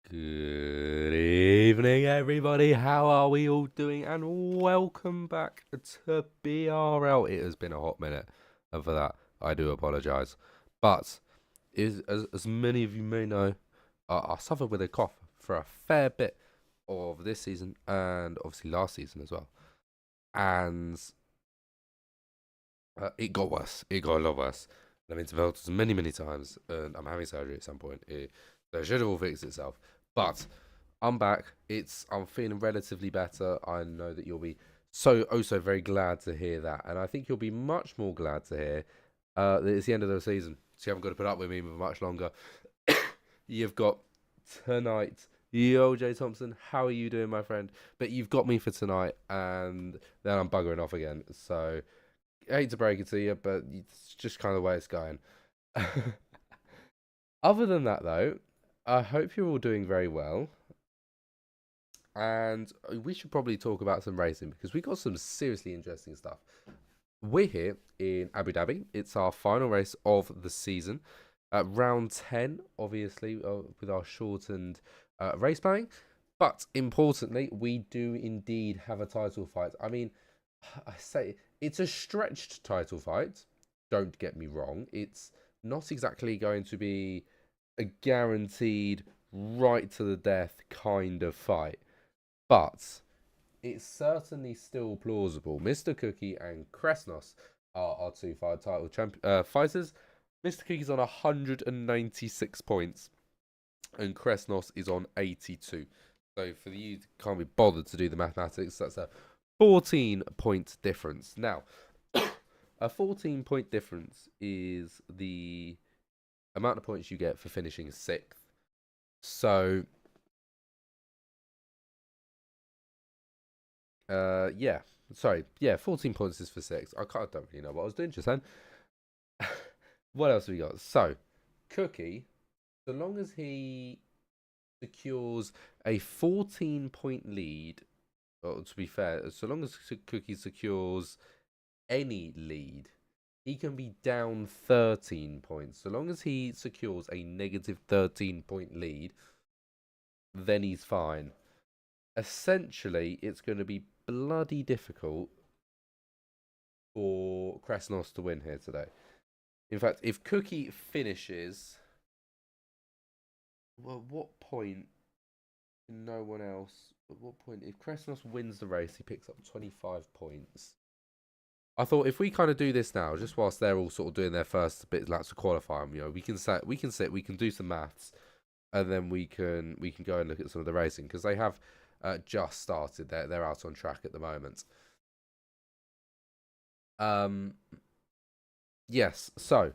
Good evening, everybody. How are we all doing? And welcome back to BRL. It has been a hot minute, and for that, I do apologise. But as many of you may know, I suffered with a cough for a fair bit of this season and obviously last season as well. And it got worse. It got a lot worse. I've been to doctors many, many times, and I'm having surgery at some point. So it should have all fixed itself. But I'm back. I'm feeling relatively better. I know that you'll be so very glad to hear that, and I think you'll be much more glad to hear that it's the end of the season. So you haven't got to put up with me for much longer. You've got tonight. Yo, Jay Thompson, how are you doing, my friend? But you've got me for tonight, and then I'm buggering off again. So I hate to break it to you, but it's just kind of the way it's going. Other than that, though, I hope you're all doing very well. And we should probably talk about some racing because we got some seriously interesting stuff. We're here in Abu Dhabi. It's our final race of the season. Round 10, obviously, with our shortened race planning. But importantly, we do indeed have a title fight. I mean, I say it's a stretched title fight. Don't get me wrong. It's not exactly going to be a guaranteed right to the death kind of fight, but it's certainly still plausible. Mr. Cookie and Kresnos are our two fight title fighters. Mr. Cookie's on 196 points, and Kresnos is on 82. So for you can't be bothered to do the mathematics, that's a 14-point difference. Now, a 14-point difference is the amount of points you get for finishing sixth. So, yeah. Sorry, yeah, 14 points is for sixth. I don't really know what I was doing just then. What else have we got? So, Cookie, so long as he secures a 14-point lead, or to be fair, so long as Cookie secures any lead, he can be down 13 points. So long as he secures a negative 13-point lead, then he's fine. Essentially, it's going to be bloody difficult for Krasnos to win here today. In fact, if Cookie finishes, well, what point? No one else. At what point? If Krasnos wins the race, he picks up 25 points. I thought if we kind of do this now, just whilst they're all sort of doing their first bit laps of qualifying, we can we can do some maths, and then we can go and look at some of the racing because they have just started. They're out on track at the moment. Yes. So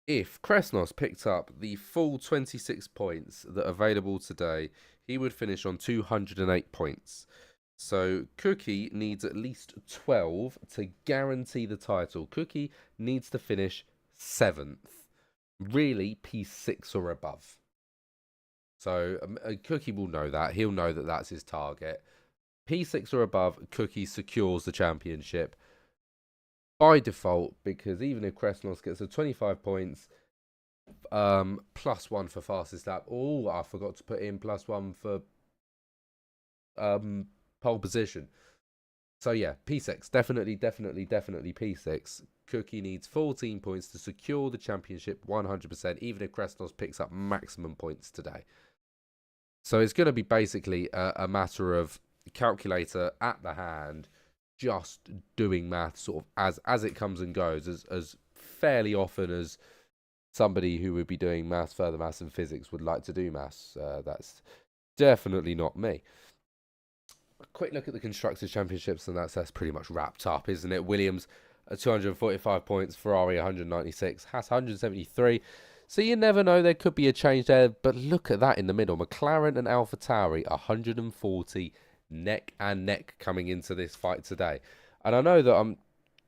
if Kresnos picked up the full 26 points that are available today, he would finish on 208 points. So Cookie needs at least 12 to guarantee the title. Cookie needs to finish 7th. Really, P6 or above. So Cookie will know that. He'll know that that's his target. P6 or above, Cookie secures the championship by default, because even if Kresnos gets a 25 points, +1 for fastest lap. Oh, I forgot to put in +1 for pole position. So yeah, P6, definitely P6. Cookie needs 14 points to secure the championship 100%, even if Kresnos picks up maximum points today. So it's going to be basically a matter of calculator at the hand, just doing math sort of as it comes and goes, as fairly often as somebody who would be doing maths, further maths and physics would like to do maths. That's definitely not me. A quick look at the Constructors' Championships, and that's pretty much wrapped up, isn't it? Williams, 245 points, Ferrari 196, Haas 173. So you never know, there could be a change there, but look at that in the middle. McLaren and AlphaTauri, 140 neck and neck coming into this fight today. And I know that I'm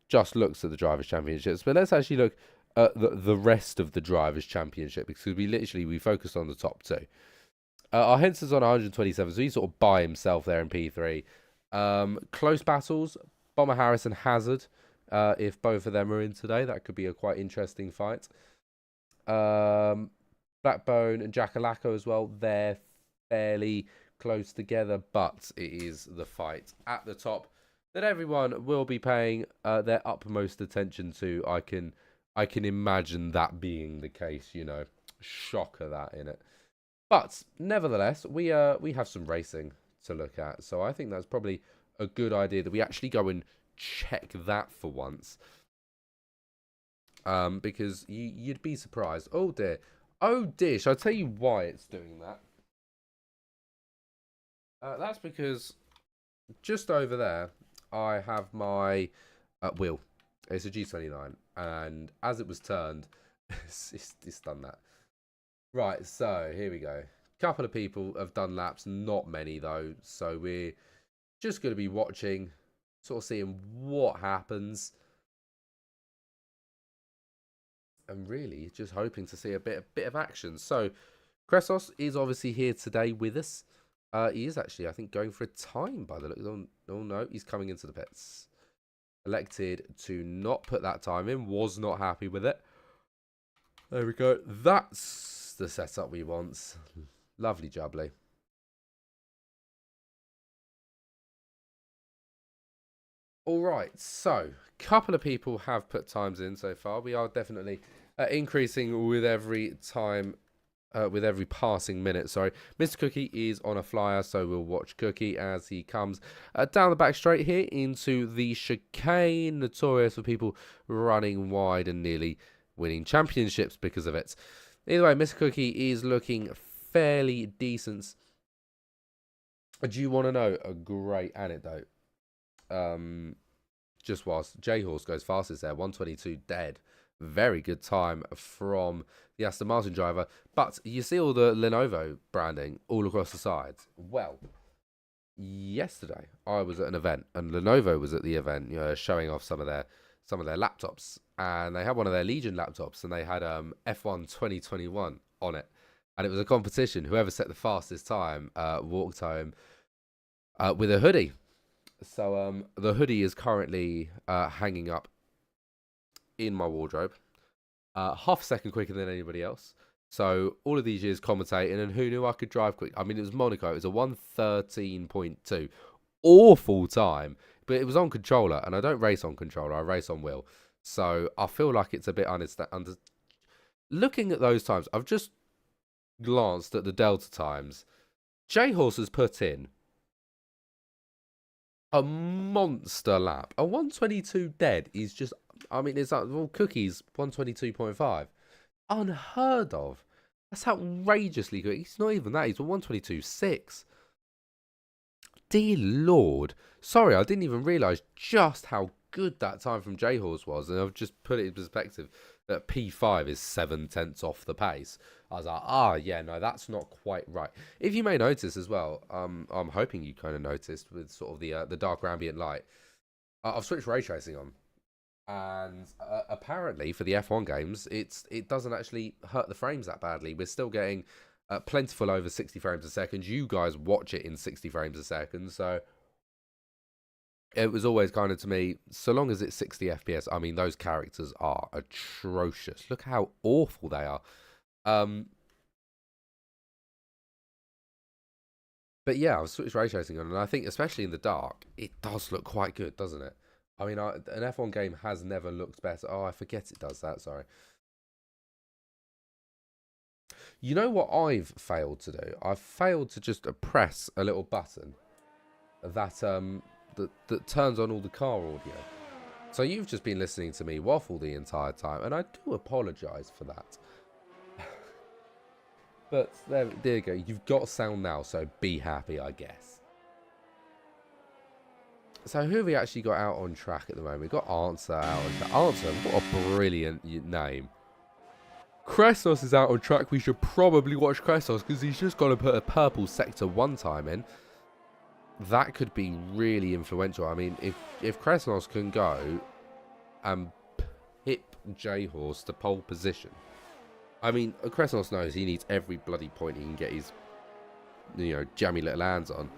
just looks at the Drivers' Championships, but let's actually look at the rest of the Drivers' Championship, because we focused on the top two. Our Henson's on 127, so he's sort of by himself there in P3. Close battles, Bomber Harris and Hazard. If both of them are in today, that could be a quite interesting fight. Blackbone and Jackalacco as well. They're fairly close together, but it is the fight at the top that everyone will be paying their utmost attention to. I can imagine that being the case, you know. Shocker that in it. But nevertheless, we have some racing to look at. So I think that's probably a good idea that we actually go and check that for once. Because you'd be surprised. Oh dear. Oh dear. Shall I tell you why it's doing that? That's because just over there, I have my wheel. It's a G29. And as it was turned, it's done that. Right, so here we go. Couple of people have done laps, not many though. So we're just going to be watching, sort of seeing what happens. And really just hoping to see a bit of action. So Kressos is obviously here today with us. He is actually, I think, going for a time by the look. Oh no, he's coming into the pits. Elected to not put that time in. Was not happy with it. There we go. That's the setup we want. Lovely jubbly. All right, so couple of people have put times in so far. We are definitely increasing with every time, with every passing minute. Sorry, Mr. Cookie is on a flyer, so we'll watch Cookie as he comes down the back straight here into the chicane, notorious for people running wide and nearly winning championships because of it. Either way, Mr. Cookie is looking fairly decent. Do you want to know a great anecdote? Just whilst J-Horse goes fastest there, 122 dead. Very good time from the Aston Martin driver. But you see all the Lenovo branding all across the sides. Well, yesterday I was at an event and Lenovo was at the event, you know, showing off some of their laptops, and they had one of their Legion laptops and they had F1 2021 on it, and it was a competition. Whoever set the fastest time walked home with a hoodie. So the hoodie is currently hanging up in my wardrobe, half a second quicker than anybody else. So all of these years commentating, and who knew I could drive quick? I mean, it was Monaco. It was a 1:13.2, awful time, but it was on controller, and I don't race on controller. I race on wheel. So I feel like it's a bit under. Looking at those times, I've just glanced at the Delta times. J-Horse has put in a monster lap. A 122 dead is just, I mean, it's like, well, Cookie's 122.5. Unheard of. That's outrageously good. He's not even that. He's a 122.6. Dear Lord. Sorry, I didn't even realise just how good that time from J-Horse was. And I've just put it in perspective that P5 is 7/10 off the pace. I was like, yeah, no, that's not quite right. If you may notice as well, I'm hoping you kind of noticed with sort of the darker ambient light, I've switched ray tracing on, and apparently for the F1 games, it doesn't actually hurt the frames that badly. We're still getting plentiful over 60 frames a second. You guys watch it in 60 frames a second, so it was always kind of, to me, so long as it's 60 FPS. I mean, those characters are atrocious. Look how awful they are. But yeah, I was switched ray tracing on, and I think especially in the dark, it does look quite good, doesn't it? I mean, an F1 game has never looked better. Oh, I forget it does that. Sorry. You know what I've failed to do? I've failed to just press a little button that that turns on all the car audio. So you've just been listening to me waffle the entire time, and I do apologise for that. But there you go. You've got sound now, so be happy, I guess. So who have we actually got out on track at the moment? We've got Answer out on track. Answer, what a brilliant name. Kressos is out on track. We should probably watch Kressos because he's just got to put a purple sector 1 time in. That could be really influential. I mean, if Kressos can go and pip J-Horse to pole position. I mean, Kressos knows he needs every bloody point he can get his, you know, jammy little hands on.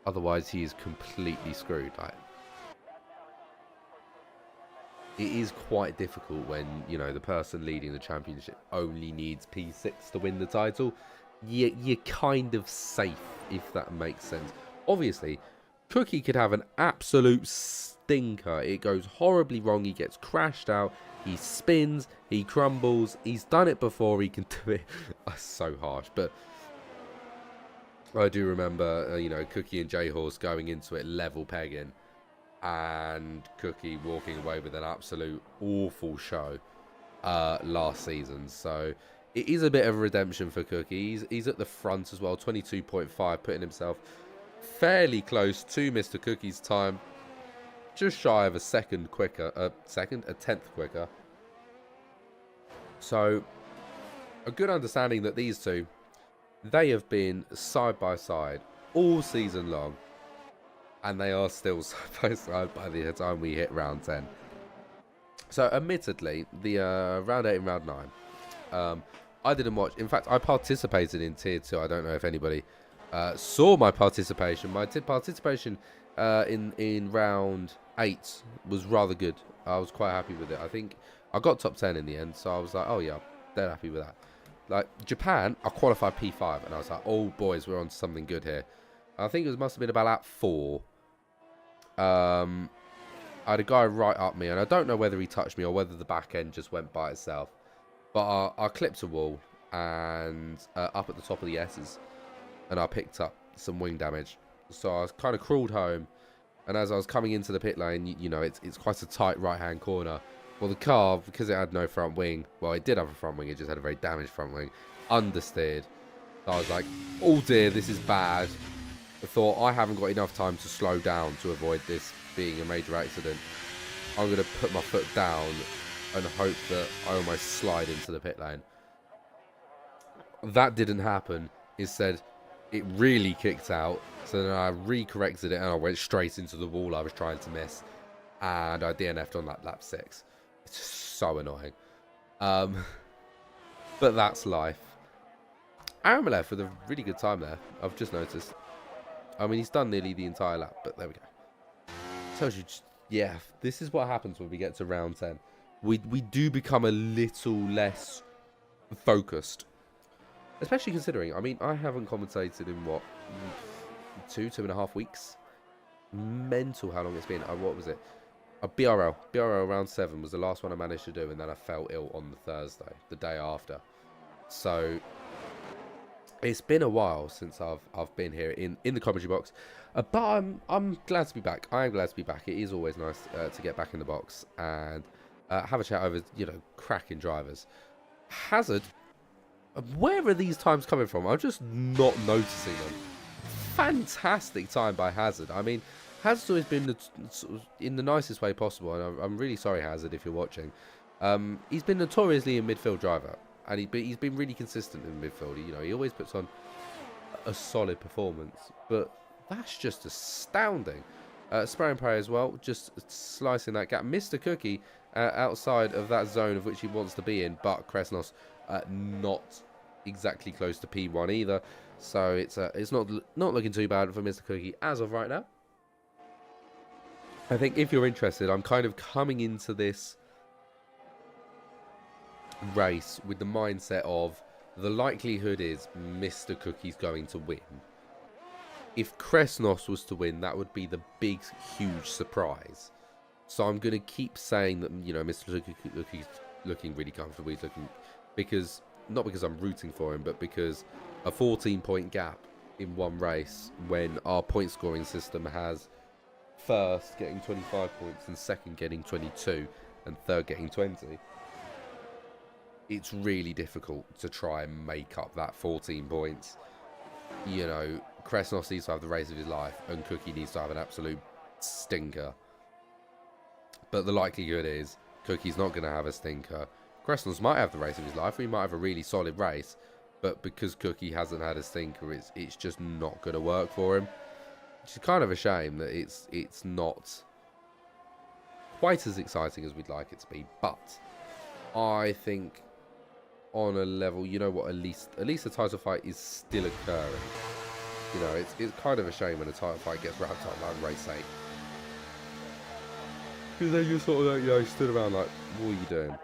Otherwise, he is completely screwed. Like, it is quite difficult when, you know, the person leading the championship only needs P6 to win the title. You're kind of safe, if that makes sense. Obviously, Cookie could have an absolute stinker. It goes horribly wrong. He gets crashed out. He spins. He crumbles. He's done it before. He can do it. That's so harsh. But I do remember, you know, Cookie and J-Horse going into it level pegging. And Cookie walking away with an absolute awful show last season. So it is a bit of a redemption for Cookie. He's at the front as well, 22.5, putting himself fairly close to Mr. Cookie's time, just shy of a tenth quicker. So a good understanding that these two, they have been side by side all season long, and they are still side by side by the time we hit round 10. So admittedly, the round 8 and round 9, I didn't watch. In fact, I participated in tier 2. I don't know if anybody saw my participation. My participation in round 8 was rather good. I was quite happy with it. I think I got top 10 in the end, so I was like, oh yeah, dead happy with that. Like Japan, I qualified P5, and I was like, oh boys, we're on to something good here. I think it must have been about lap 4. I had a guy right up me, and I don't know whether he touched me or whether the back end just went by itself. But I clipped a wall and up at the top of the S's, and I picked up some wing damage. So I kind of crawled home, and as I was coming into the pit lane, you know, it's quite a tight right-hand corner. Well, the car, because it had no front wing, well, it did have a front wing, it just had a very damaged front wing, understeered. So I was like, oh dear, this is bad. I thought, I haven't got enough time to slow down to avoid this being a major accident. I'm going to put my foot down and hope that I almost slide into the pit lane. That didn't happen. Instead, it really kicked out. So then I re-corrected it and I went straight into the wall I was trying to miss. And I DNF'd on that lap 6. It's just so annoying. But that's life. Aaron left with a really good time there, I've just noticed. I mean, he's done nearly the entire lap, but there we go. Tells you, yeah, this is what happens when we get to round 10. We do become a little less focused. Especially considering, I mean, I haven't commentated in, what, 2.5 weeks? Mental how long it's been. What was it? A BRL round 7 was the last one I managed to do, and then I fell ill on the Thursday, the day after. So it's been a while since I've been here in the commentary box, but I'm glad to be back. I am glad to be back. It is always nice to get back in the box and have a chat over, you know, cracking drivers. Hazard, where are these times coming from? I'm just not noticing them. Fantastic time by Hazard. I mean, Hazard's always been in the nicest way possible, and I'm really sorry, Hazard, if you're watching. He's been notoriously a midfield driver. And he's been really consistent in midfield. You know, he always puts on a solid performance. But that's just astounding. Spray and pray as well, just slicing that gap. Mr. Cookie outside of that zone of which he wants to be in, but Kresnos not exactly close to P1 either. So it's not looking too bad for Mr. Cookie as of right now. I think if you're interested, I'm kind of coming into this race with the mindset of the likelihood is Mr. Cookie's going to win. If Kresnos was to win, that would be the big, huge surprise. So I'm going to keep saying that, you know, Mr. Cookie's looking really comfortable. He's looking, because, not because I'm rooting for him, but because a 14-point gap in one race when our point scoring system has first getting 25 points and second getting 22 and third getting 20. It's really difficult to try and make up that 14 points. You know, Kresnos needs to have the race of his life, and Cookie needs to have an absolute stinker. But the likelihood is Cookie's not going to have a stinker. Kresnos might have the race of his life, or he might have a really solid race, but because Cookie hasn't had a stinker, it's just not going to work for him. Which is kind of a shame that it's not quite as exciting as we'd like it to be. But I think on a level, you know what, at least the title fight is still occurring. You know, it's kind of a shame when a title fight gets wrapped up like race 8. Because they just sort of like, you know, stood around like, what are you doing?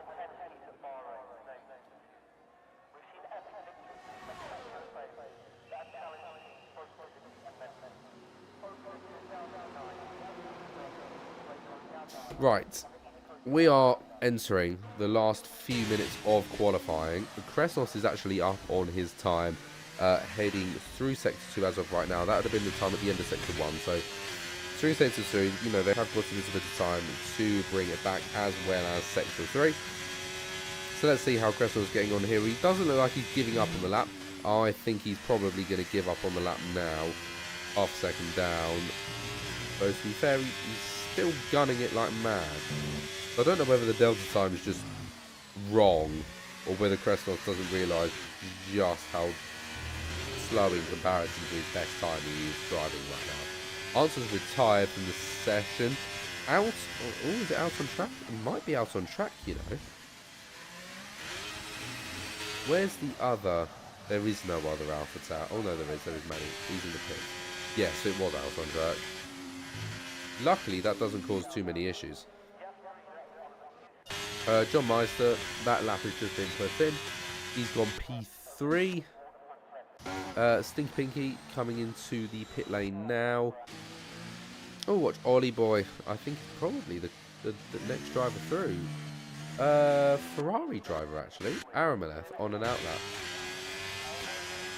Right, we are entering the last few minutes of qualifying. Kresnos is actually up on his time, heading through Sector 2 as of right now. That would have been the time at the end of Sector 1, so through Sector 2, you know, they have got a little bit of time to bring it back, as well as Sector 3. So let's see how Kresnos is getting on here. He doesn't look like he's giving up on the lap. I think he's probably going to give up on the lap now, half a second down. But to be fair, he's still gunning it like mad. I don't know whether the delta time is just wrong, or whether Kresnos doesn't realise just how slow in comparison to his best time he is driving right now. Answer's retired from the session. Out, oh, is it out on track? It might be out on track, you know. Where's the other? There is no other Alpha Tower. Oh no, there is many. He's in the pit. Yes, it was out on track. Luckily, that doesn't cause too many issues. John Meister, that lap has just been put in. He's gone P3. Stink Pinky coming into the pit lane now. Oh, watch Ollie Boy. I think probably the next driver through. Ferrari driver, actually. Arameleth on an outlap.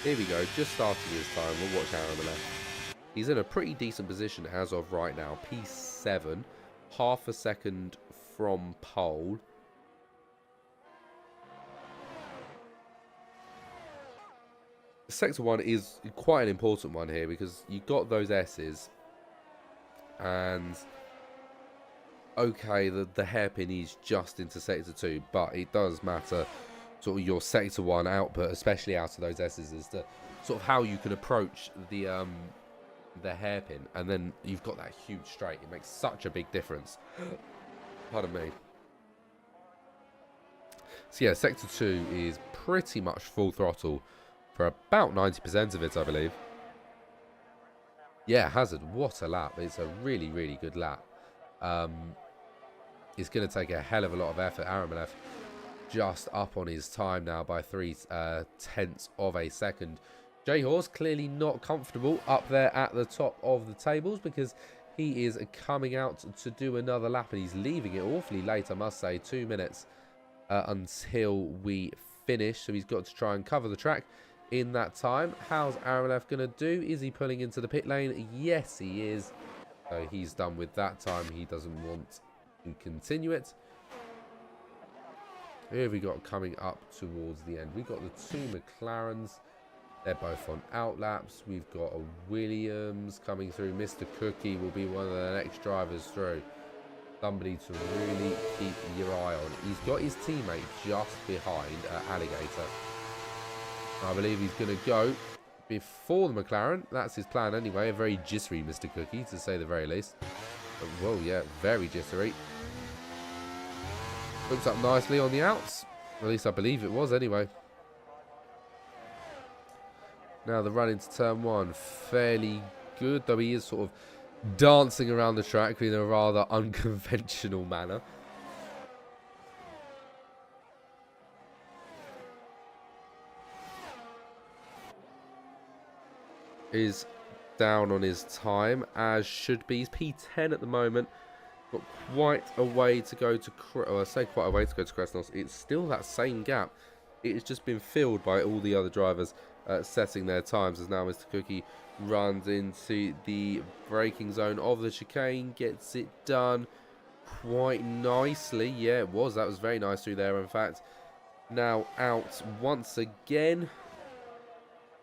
Here we go. Just starting his time. We'll watch Arameleth. He's in a pretty decent position as of right now. P7. Half a second from pole. Sector 1 is quite an important one here because you got those S's. And okay, the hairpin is just into Sector 2, but it does matter sort of your Sector 1 output, especially out of those S's, as to sort of how you can approach the hairpin, and then you've got that huge straight. It makes such a big difference. Pardon me. So yeah, Sector 2 is pretty much full throttle for about 90% of it, I believe. Yeah, Hazard, what a lap. It's a really, really good lap. It's going to take a hell of a lot of effort. Arameleth just up on his time now by 0.3 of a second. J Horse clearly not comfortable up there at the top of the tables because he is coming out to do another lap and he's leaving it awfully late, I must say. 2 minutes until we finish, so he's got to try and cover the track in that time. How's Arameleth going to do? Is he pulling into the pit lane? Yes, he is. So he's done with that time. He doesn't want to continue it. Who have we got coming up towards the end? We've got the two McLarens. They're both on outlaps. We've got a Williams coming through. Mr. Cookie will be one of the next drivers through. Somebody to really keep your eye on. He's got his teammate just behind Alligator. I believe he's going to go before the McLaren. That's his plan anyway. A very jittery Mr. Cookie, to say the very least. Well, yeah, very jittery. Looks up nicely on the outs. At least I believe it was anyway. Now the run into turn 1. Fairly good, though he is sort of dancing around the track in a rather unconventional manner. Is down on his time, as should be. He's P10 at the moment. Got quite a way to go to... I say quite a way to go to Kresnos. It's still that same gap. It's just been filled by all the other drivers setting their times, as now Mr. Cookie runs into the braking zone of the chicane. Gets it done quite nicely. Yeah, it was. That was very nice through there, in fact. Now out once again.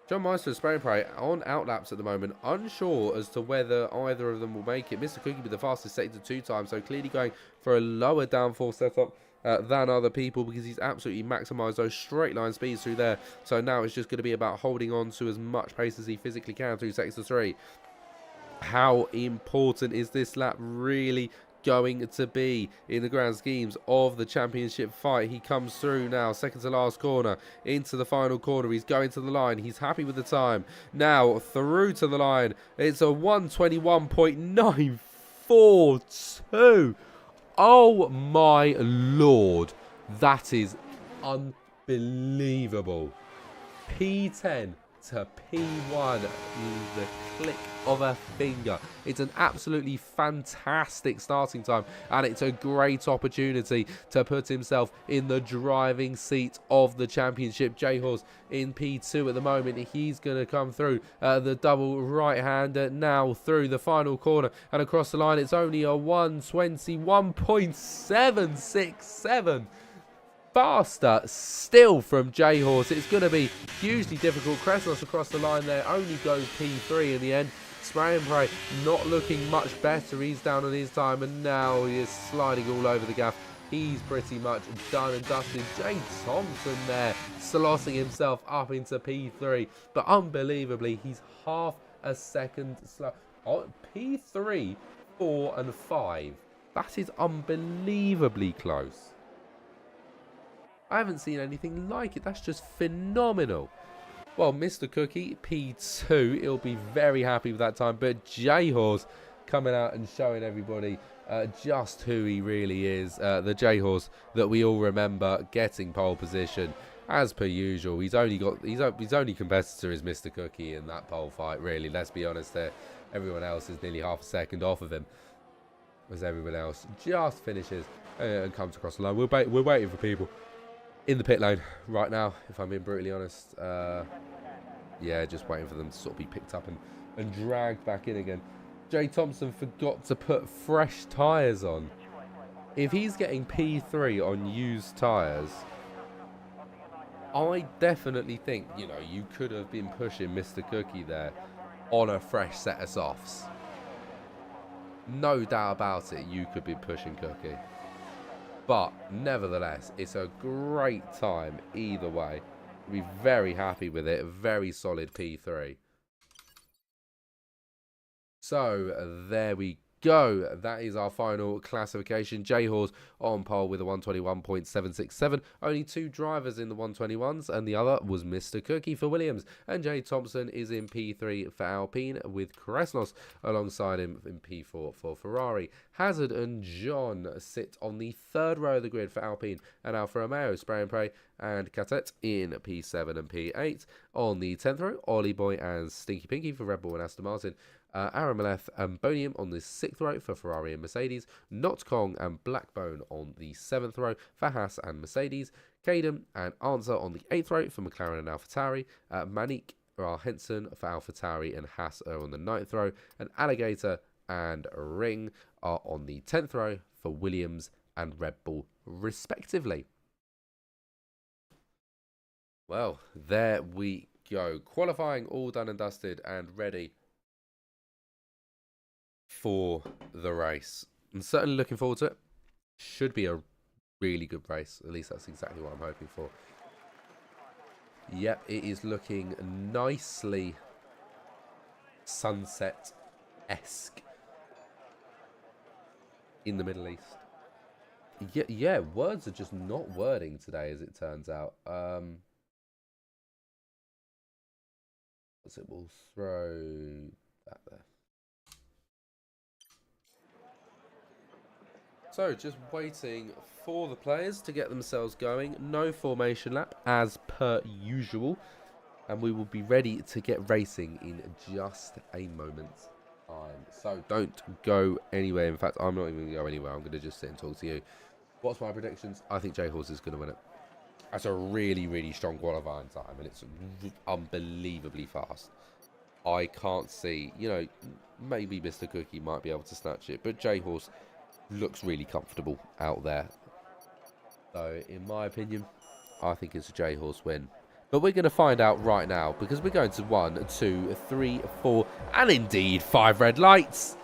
John Meister and Spray and Pray on outlaps at the moment, unsure as to whether either of them will make it. Mr. Cookie with the fastest Sector 2 time, so clearly going for a lower downforce setup than other people, because he's absolutely maximised those straight line speeds through there. So now it's just going to be about holding on to as much pace as he physically can through Sector 3. How important is this lap really going to be in the grand schemes of the championship fight? He comes through now, second to last corner, into the final corner. He's going to the line. He's happy with the time. Now through to the line. It's a 1:21.942. Oh my lord. That is unbelievable. P10 to P1 in the click of a finger. It's an absolutely fantastic starting time, and it's a great opportunity to put himself in the driving seat of the championship. J-Horse in P2 at the moment. He's going to come through the double right-hander now through the final corner and across the line. It's only a 1:21.767. Faster still from J-Horse. It's going to be hugely difficult. Kresnos across the line there only goes P3 in the end. Spray and Pray not looking much better. He's down on his time, and now he is sliding all over the gaff. He's pretty much done and dusted. Jay Thompson there slotting himself up into P3, but unbelievably he's half a second slow. Oh, P3, 4 and 5. That is unbelievably close. I haven't seen anything like it. That's just phenomenal. Well, Mr. Cookie, P2, he'll be very happy with that time. But J-Horse coming out and showing everybody just who he really is. The J-Horse that we all remember getting pole position. As per usual, his only competitor is Mr. Cookie in that pole fight, really. Let's be honest there. Everyone else is nearly half a second off of him. As everyone else just finishes and comes across the line. We're waiting for people in the pit lane right now, if I'm being brutally honest. Yeah, just waiting for them to sort of be picked up and dragged back in again. Jay Thompson forgot to put fresh tyres on. If he's getting P3 on used tyres, I definitely think, you know, you could have been pushing Mr. Cookie there on a fresh set of softs. No doubt about it, you could be pushing Cookie. But nevertheless, it's a great time either way. We'll be very happy with it. Very solid P3. So there we go. That is our final classification. J-Horse on pole with a 1:21.767. Only 2 drivers in the 1:21s, and the other was Mr. Cookie for Williams. And Jay Thompson is in P3 for Alpine with Kresnos alongside him in P4 for Ferrari. Hazard and John sit on the 3rd row of the grid for Alpine and Alfa Romeo. Spray and Pray and Catet in P7 and P8. On the 10th row, Ollie Boy and Stinky Pinky for Red Bull and Aston Martin. Aaron Maleth and Bonium on the 6th row for Ferrari and Mercedes. Not Kong and Blackbone on the 7th row for Haas and Mercedes. Caden and Answer on the 8th row for McLaren and AlphaTauri. Manik Henson for AlphaTauri and Haas are on the 9th row. And Alligator and Ring are on the 10th row for Williams and Red Bull respectively. Well, there we go. Qualifying all done and dusted and ready for the race. I'm certainly looking forward to it. Should be a really good race. At least that's exactly what I'm hoping for. Yep, it is looking nicely sunset-esque in the Middle East. Yeah, words are just not wording today, as it turns out. So we'll throw that there. So, just waiting for the players to get themselves going. No formation lap, as per usual. And we will be ready to get racing in just a moment's time. So, don't go anywhere. In fact, I'm not even going to go anywhere. I'm going to just sit and talk to you. What's my predictions? I think J-Horse is going to win it. That's a really, really strong qualifying time. And it's unbelievably fast. I can't see, you know, maybe Mr. Cookie might be able to snatch it. But J-Horse looks really comfortable out there. So, in my opinion, I think it's a J-Horse win. But we're going to find out right now, because we're going to 1, 2, 3, 4, and indeed 5 red lights.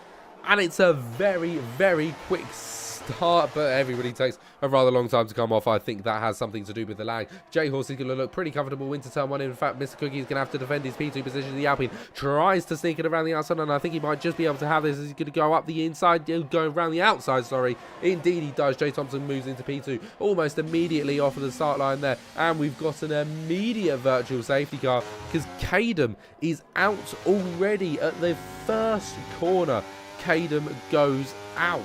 And it's a very, very quick start, but everybody takes a rather long time to come off. I think that has something to do with the lag. J-Horse is going to look pretty comfortable into turn 1. In fact, Mr. Cookie is going to have to defend his P2 position. The Alpine tries to sneak it around the outside, and I think he might just be able to have this as he's going to go up the inside, go around the outside, sorry. Indeed he does. Jay Thompson moves into P2 almost immediately off of the start line there, and we've got an immediate virtual safety car because Cadem is out already at the first corner. Cadem goes out.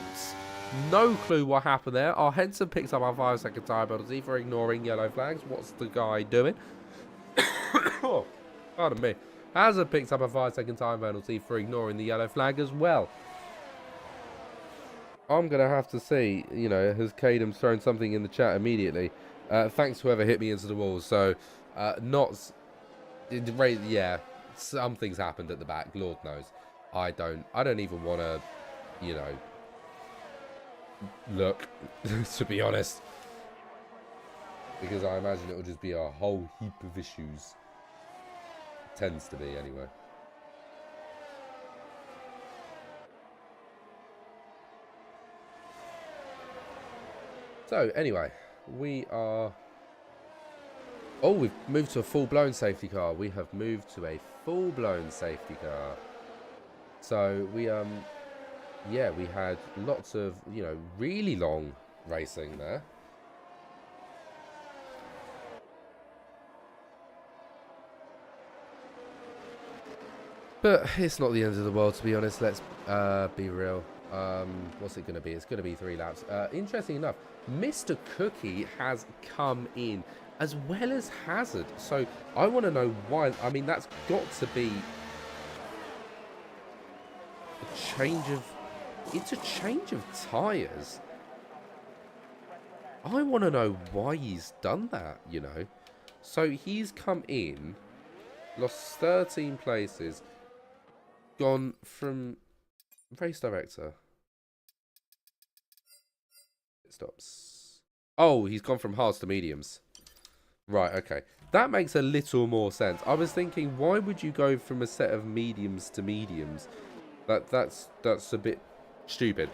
No clue what happened there. Our Henson picks up our 5-second time penalty for ignoring yellow flags. What's the guy doing? Oh, pardon me. Hazard picks up a 5-second time penalty for ignoring the yellow flag as well. I'm going to have to see, you know, has Cadem thrown something in the chat immediately? Thanks whoever hit me into the wall. So, yeah, something's happened at the back. Lord knows. I don't even want to, you know, look, to be honest. Because I imagine it will just be a whole heap of issues. Tends to be, anyway. So, anyway, we are... Oh, we've moved to a full-blown safety car. We have moved to a full-blown safety car. So, we, yeah, we had lots of, you know, really long racing there. But it's not the end of the world, to be honest. Let's be real. What's it going to be? It's going to be 3 laps. Interesting enough, Mr. Cookie has come in as well as Hazard. So I want to know why. I mean, that's got to be a change of... It's a change of tyres. I want to know why he's done that, you know. So he's come in, lost 13 places, gone from race director. It stops. Oh, he's gone from hards to mediums. Right, okay. That makes a little more sense. I was thinking, why would you go from a set of mediums to mediums? That's a bit stupid.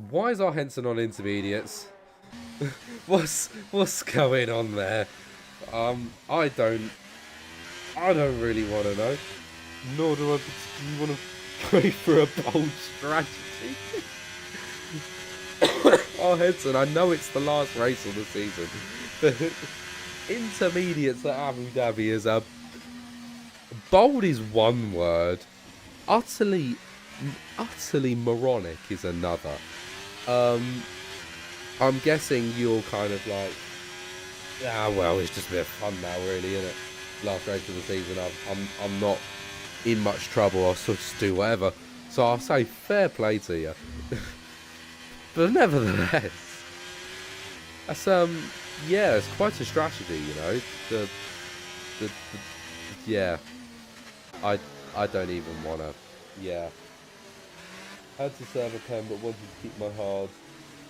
Why is our Henson on intermediates? what's going on there? I don't really want to know. Nor do I particularly want to go for a bold strategy. Our Henson, I know it's the last race of the season, but intermediates at Abu Dhabi is a... Bold is one word. Utterly moronic is another. I'm guessing you're kind of like, well, it's just a bit of fun now, really, isn't it? Last race of the season, I'm not in much trouble. I'll sort of just do whatever. So I'll say fair play to you. But nevertheless, that's yeah, it's quite a strategy, you know. Yeah, I don't even wanna. Yeah. Had to serve a pen, but wanted to keep my hard,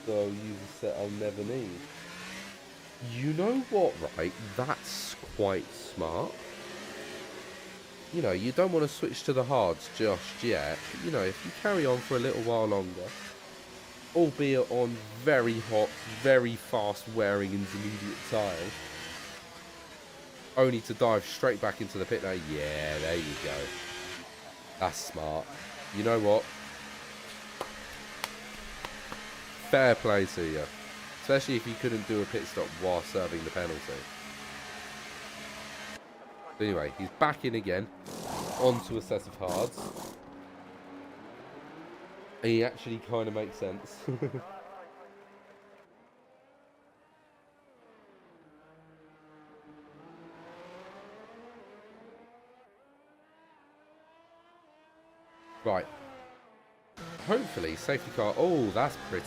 so I'll use a set I'll never need. You know what, right? That's quite smart. You know, you don't want to switch to the hards just yet. You know, if you carry on for a little while longer, albeit on very hot, very fast-wearing intermediate tyres, only to dive straight back into the pit lane. Yeah, there you go. That's smart. You know what? Fair play to you. Especially if you couldn't do a pit stop while serving the penalty. But anyway, he's back in again. Onto a set of hards. And he actually kind of makes sense. Right. Hopefully, safety car. Oh, that's pretty.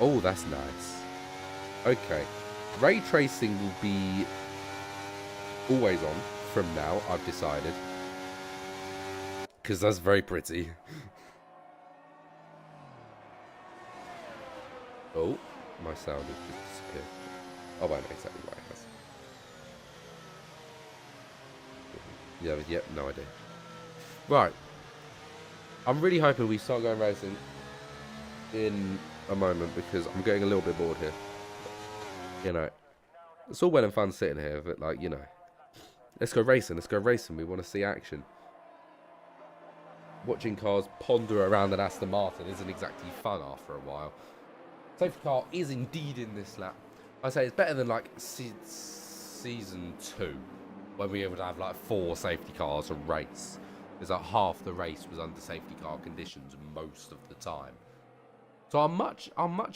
Oh, that's nice. Okay. Ray tracing will be always on from now, I've decided. Because that's very pretty. Oh, my sound has just disappeared. Oh, I know exactly why it has. Yeah, no idea. Right. I'm really hoping we start going racing in a moment because I'm getting a little bit bored here. You know, it's all well and fun sitting here, but like, you know, let's go racing. Let's go racing. We want to see action. Watching cars ponder around an Aston Martin isn't exactly fun after a while. Safety car is indeed in this lap. I say it's better than like season 2. when we would have like 4 safety cars a race. It's like half the race was under safety car conditions most of the time. So I'm much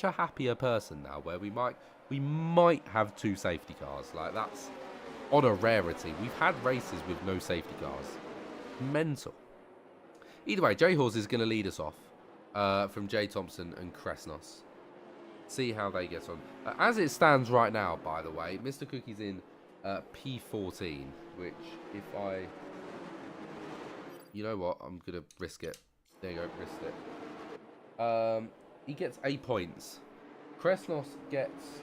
a happier person now, where we might have 2 safety cars. Like, that's on a rarity. We've had races with no safety cars. Mental. Either way, J-Horse is going to lead us off from J. Thompson and Kresnos. See how they get on. As it stands right now, by the way, Mr. Cookie's in P14, which if I... You know what? I'm going to risk it. There you go, risked it. He gets 8 points. Kresnos gets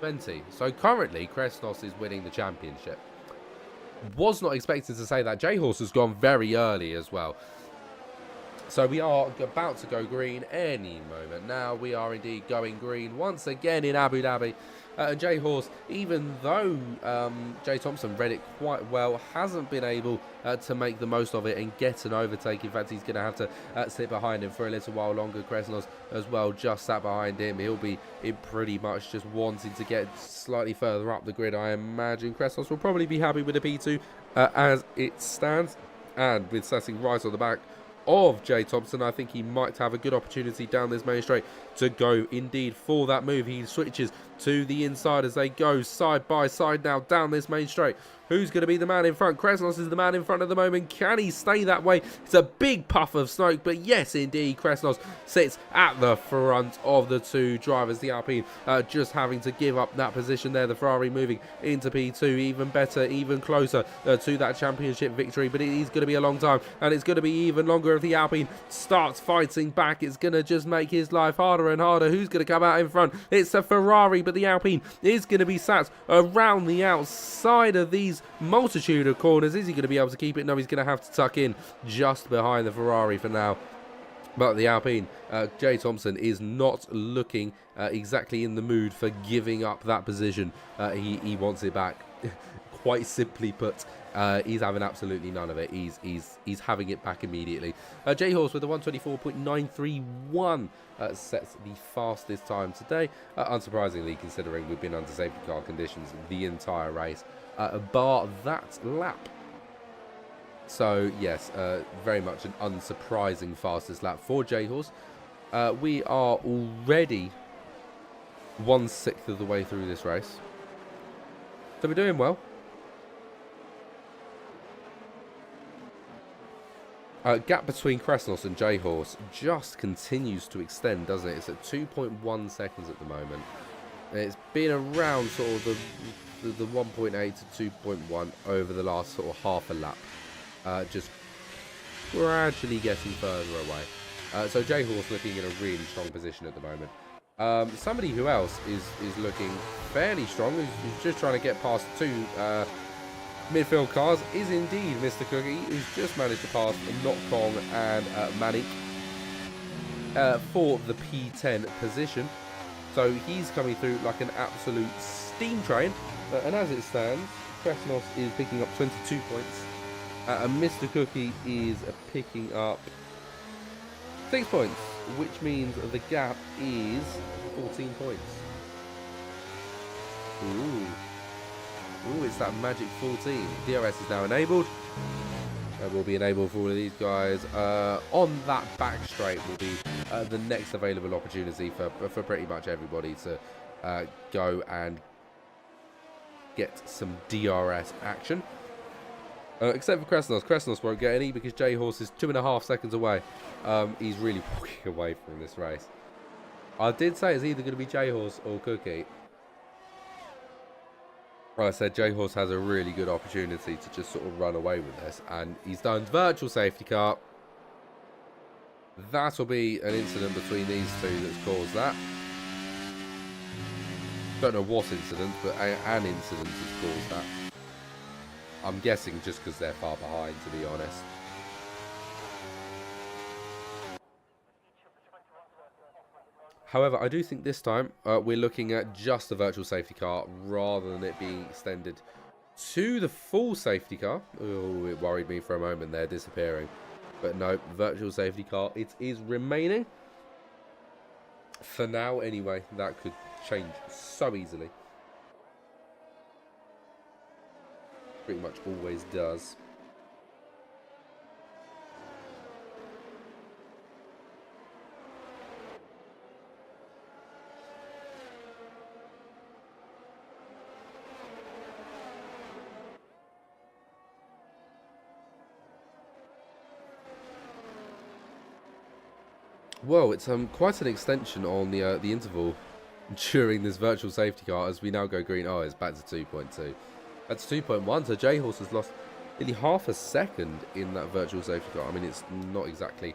20. So currently, Kresnos is winning the championship. Was not expecting to say that. J-Horse has gone very early as well. So we are about to go green any moment now. We are indeed going green once again in Abu Dhabi. J-Horse, even though J. Thompson read it quite well, hasn't been able to make the most of it and get an overtake. In fact, he's going to have to sit behind him for a little while longer. Kresnos as well just sat behind him. He'll be in pretty much just wanting to get slightly further up the grid. I imagine Kresnos will probably be happy with the P2 as it stands. And with sitting right on the back of J. Thompson, I think he might have a good opportunity down this main straight to go indeed for that move. He switches to the inside as they go side by side now down this main straight. Who's going to be the man in front? Kresnos is the man in front at the moment. Can he stay that way? It's a big puff of smoke, but yes, indeed, Kresnos sits at the front of the 2 drivers. The Alpine just having to give up that position there. The Ferrari moving into P2, even better, even closer to that championship victory, but it is going to be a long time, and it's going to be even longer if the Alpine starts fighting back. It's going to just make his life harder and harder. Who's going to come out in front? It's a Ferrari, but the Alpine is going to be sat around the outside of these multitude of corners. Is he going to be able to keep it? No, he's going to have to tuck in just behind the Ferrari for now. But the Alpine, J. Thompson, is not looking exactly in the mood for giving up that position. He wants it back. Quite simply put, he's having absolutely none of it. He's having it back immediately. J-Horse with a 124.931 sets the fastest time today. Unsurprisingly, considering we've been under safety car conditions the entire race, bar that lap. So yes, very much an unsurprising fastest lap for J-Horse. We are already 1/6 of the way through this race, so we're doing well. Gap between Kresnos and J-Horse just continues to extend, doesn't it? It's at 2.1 seconds at the moment. It's been around sort of the 1.8 to 2.1 over the last sort of half a lap. Just gradually getting further away. So J-Horse looking in a really strong position at the moment. Somebody who else is looking fairly strong, who's just trying to get past 2 midfield cars, is indeed Mr. Cookie, who's just managed to pass Notkong and Manik for the P10 position. So he's coming through like an absolute steam train. And as it stands, Kresnos is picking up 22 points. And Mr. Cookie is picking up 6 points, which means the gap is 14 points. Ooh, it's that magic 14. DRS is now enabled. Will be enabled for all of these guys. On that back straight will be the next available opportunity for pretty much everybody to go and get some DRS action. Except for Kresnos. Kresnos won't get any because J-Horse is 2.5 seconds away. He's really walking away from this race. I did say it's either going to be J-Horse or Cookie. I said J-Horse has a really good opportunity to just sort of run away with this. And he's done virtual safety car. That'll be an incident between these two that's caused that. Don't know what incident, but an incident has caused that. I'm guessing just because they're far behind, to be honest. However, I do think this time we're looking at just a virtual safety car rather than it being extended to the full safety car. Oh, it worried me for a moment there, disappearing. But no, virtual safety car, it is remaining. For now, anyway, that could change so easily. Pretty much always does. Well, it's quite an extension on the interval during this virtual safety car as we now go green. Oh, it's back to 2.2. That's 2.1, so J-Horse has lost nearly half a second in that virtual safety car. I mean, it's not exactly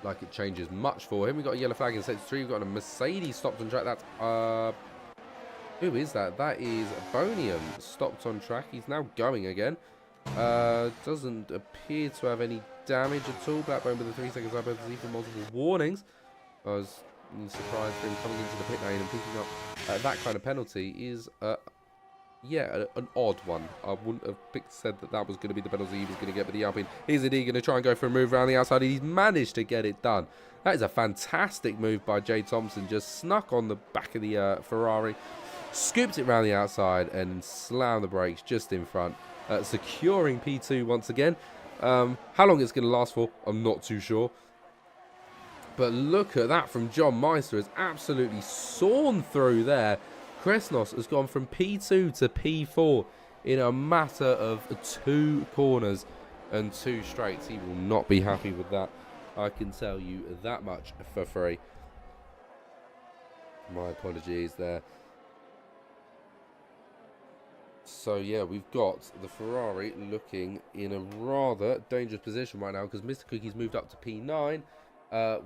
like it changes much for him. We've got a yellow flag in sector 3. We've got a Mercedes stopped on track. That's, who is that? That is Bonium stopped on track. He's now going again. Doesn't appear to have any damage at all. Blackbone with the 3 seconds up for multiple warnings. I was surprised for him coming into the pit lane and picking up that kind of penalty is, yeah, an odd one. I wouldn't have said that was going to be the penalty he was going to get, but the Alpine is indeed going to try and go for a move around the outside. He's managed to get it done. That is a fantastic move by Jay Thompson. Just snuck on the back of the Ferrari, scooped it around the outside and slammed the brakes just in front. Securing P2 once again. How long it's going to last for, I'm not too sure. But look at that from John Meister. Has absolutely sawn through there. Kresnos has gone from P2 to P4 in a matter of 2 corners and 2 straights. He will not be happy with that. I can tell you that much for free. My apologies there. So yeah, we've got the Ferrari looking in a rather dangerous position right now because Mr. Cookie's moved up to P9,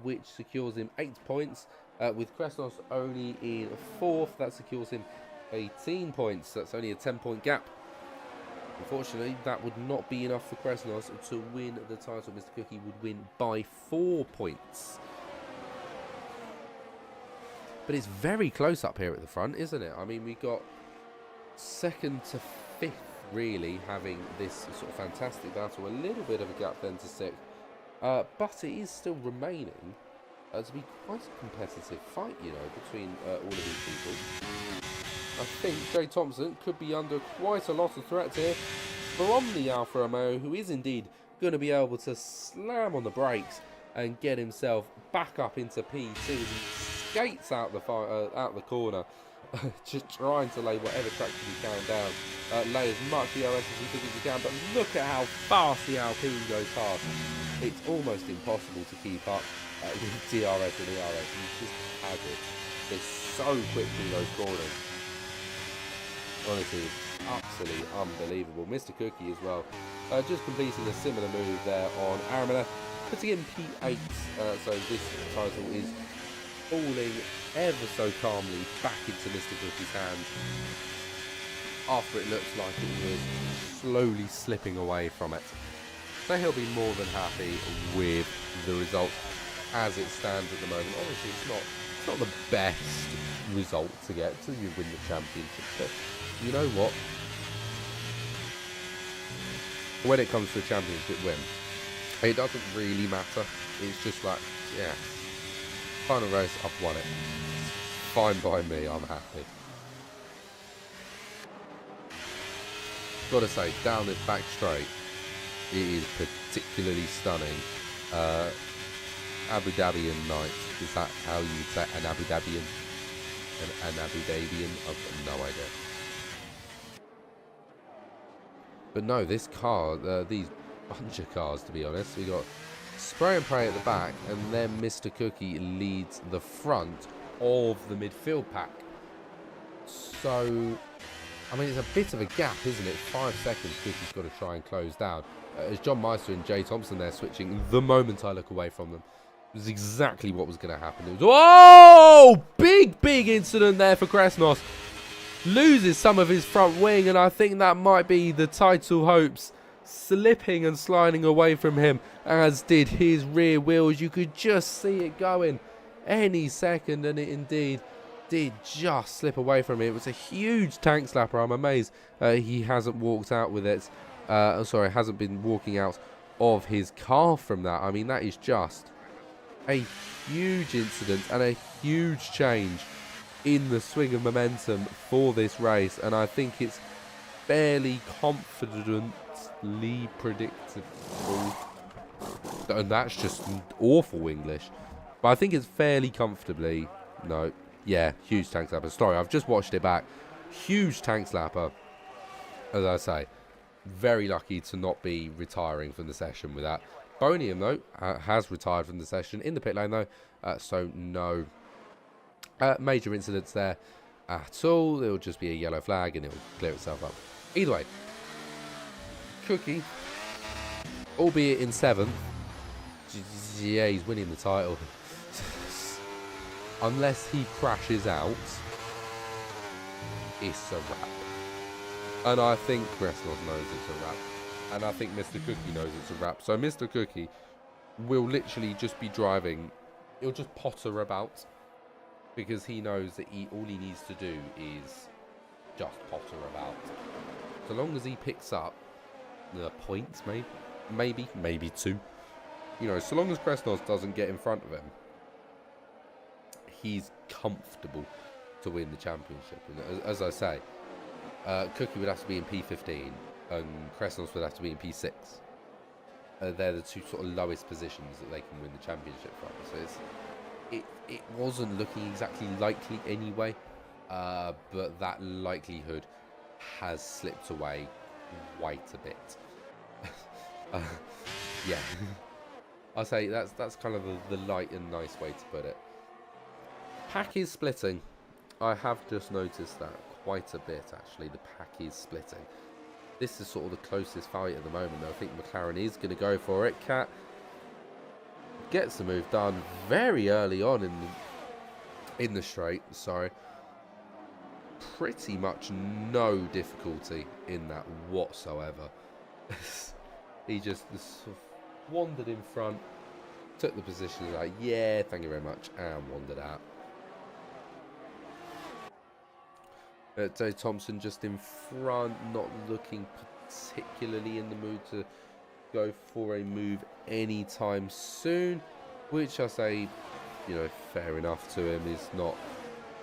which secures him 8 points. With Kresnos only in 4th, that secures him 18 points. That's only a 10-point gap. Unfortunately, that would not be enough for Kresnos to win the title. Mr. Cookie would win by 4 points. But it's very close up here at the front, isn't it? I mean, we got 2nd to 5th, really, having this sort of fantastic battle. A little bit of a gap then to 6th. But it is still remaining to be quite a competitive fight, you know, between all of these people. I think Jay Thompson could be under quite a lot of threat here from the Alfa Romeo, who is indeed going to be able to slam on the brakes and get himself back up into P2 as he skates out the corner, just trying to lay whatever traction he can down. Lay as much DRS as he thinks he can, but look at how fast the Alpine goes past. It's almost impossible to keep up with DRS and ERS. He's just haggard. It's so quick through those corners. Honestly, it's absolutely unbelievable. Mr. Cookie as well, just completing a similar move there on Aramina, putting in P8, so this title is falling ever so calmly back into Mr. Cookie's hands after it looks like it was slowly slipping away from it. So he'll be more than happy with the result as it stands at the moment. Obviously, it's not the best result to get till you win the championship, but you know what? When it comes to a championship win, it doesn't really matter. It's just like, yeah, final race, I've won it. Fine by me, I'm happy. Gotta say, down this back straight, it is particularly stunning. Abu Dhabian night, is that how you say an Abu Dhabian? An Abu Dhabian? I've got no idea. But no, this car, these bunch of cars, to be honest, we got spray and pray at the back, and then Mr. Cookie leads the front of the midfield pack. So, I mean, it's a bit of a gap, isn't it? 5 seconds, Cookie's got to try and close down. As John Meister and Jay Thompson there switching, the moment I look away from them, it was exactly what was going to happen. It was, oh, big incident there for Kresnos. Loses some of his front wing, and I think that might be the title hopes slipping and sliding away from him, as did his rear wheels. You could just see it going any second, and it indeed did just slip away from him. It was a huge tank slapper. I'm amazed he hasn't walked out with it. Hasn't been walking out of his car from that. I mean, that is just a huge incident and a huge change in the swing of momentum for this race, and I think it's fairly confidently predictable. And that's just awful English. But I think it's fairly comfortably. No. Yeah, huge tank slapper. Sorry, I've just watched it back. Huge tank slapper. As I say, very lucky to not be retiring from the session with that. Bonium, though, has retired from the session in the pit lane, though. So no major incidents there at all. It'll just be a yellow flag and it'll clear itself up. Either way, Cookie, albeit in 7th, yeah, he's winning the title. Unless he crashes out, it's a wrap. And I think Kresnov knows it's a wrap. And I think Mr. Cookie knows it's a wrap. So Mr. Cookie will literally just be driving. He'll just potter about. Because he knows that all he needs to do is just potter about. So long as he picks up the points, maybe 2. You know, so long as Kresnov doesn't get in front of him, he's comfortable to win the championship. And as I say, Cookie would have to be in P15 and Kresnov would have to be in P6. They're the 2 sort of lowest positions that they can win the championship from. So it wasn't looking exactly likely anyway, but that likelihood has slipped away quite a bit. Yeah, I'll say that's kind of the light and nice way to put it. Pack is splitting. I have just noticed that quite a bit, actually. The pack is splitting. This is sort of the closest fight at the moment, though. I think McLaren is going to go for it. Cat gets the move done very early on in the straight. Sorry. Pretty much no difficulty in that whatsoever. He just sort of wandered in front, took the position, like, yeah, thank you very much, and wandered out. Dave Thompson just in front, not looking particularly in the mood to go for a move anytime soon, which I say, you know, fair enough to him. Is not,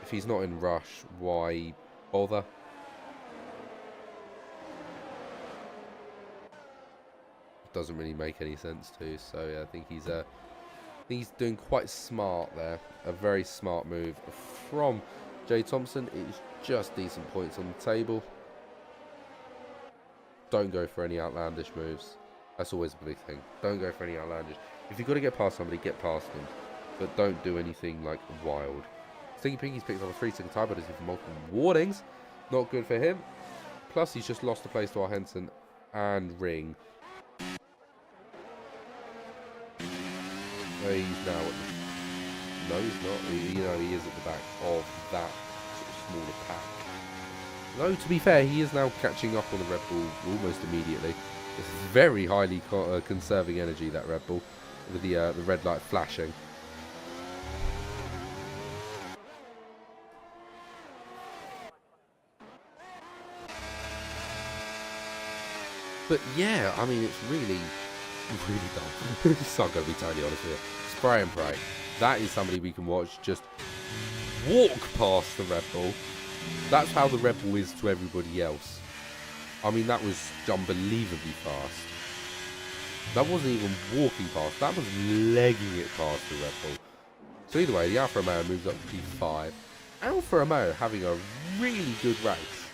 if he's not in rush, why bother? Doesn't really make any sense to. So yeah, I think he's doing quite smart there. A very smart move from Jay Thompson. It's just decent points on the table. Don't go for any outlandish moves. That's always a big thing. Don't go for any outlandish. If you've got to get past somebody, get past them. But don't do anything like wild. Stinky Pinky's picked up a 3-second tie, but it's for multiple warnings. Not good for him. Plus, he's just lost a place to our Henson and Ring. He's now at the... No, he's not. He is at the back of that sort of smaller pack. Though, to be fair, he is now catching up on the Red Bull almost immediately. It's very highly conserving energy, that Red Bull, with the red light flashing. But yeah, I mean, it's really dumb. So I'm going to be totally honest with you. Spray and pray. That is somebody we can watch just walk past the Red Bull. That's how the Red Bull is to everybody else. I mean, that was unbelievably fast. That wasn't even walking past. That was legging it past the Red Bull. So either way, the Alfa Romeo moves up to P5. Alfa Romeo having a really good race.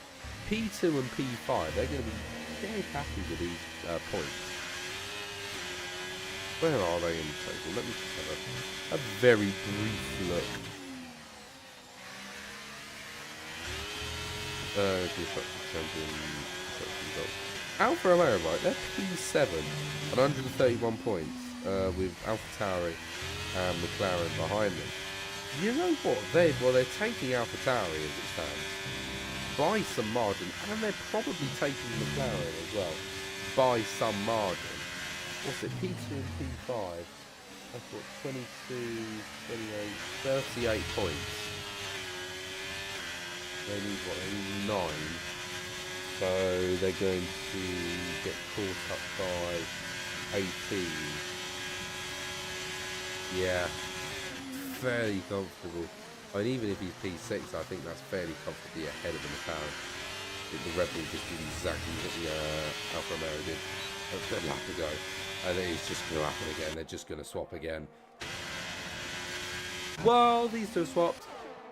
P2 and P5, they're going to be very happy with these points. Where are they in the table? Let me just have a very brief look. Constructor Champion. Alfa Romeo, right? They're P7 on 131 points with AlphaTauri and McLaren behind them. You know what? They're taking AlphaTauri as it stands by some margin, and they're probably taking McLaren as well by some margin. What's it? P2 and P5. That's what, 22, 28, 38 points. They need what? They need 9. So they're going to get caught up by 18. Yeah, fairly comfortable. I mean, even if he's P6, I think that's fairly comfortably ahead of the McLaren. The Red Bull just did exactly what the Alfa Romeo did a lap ago. And it's just going to happen again. They're just going to swap again. Well, these two have swapped.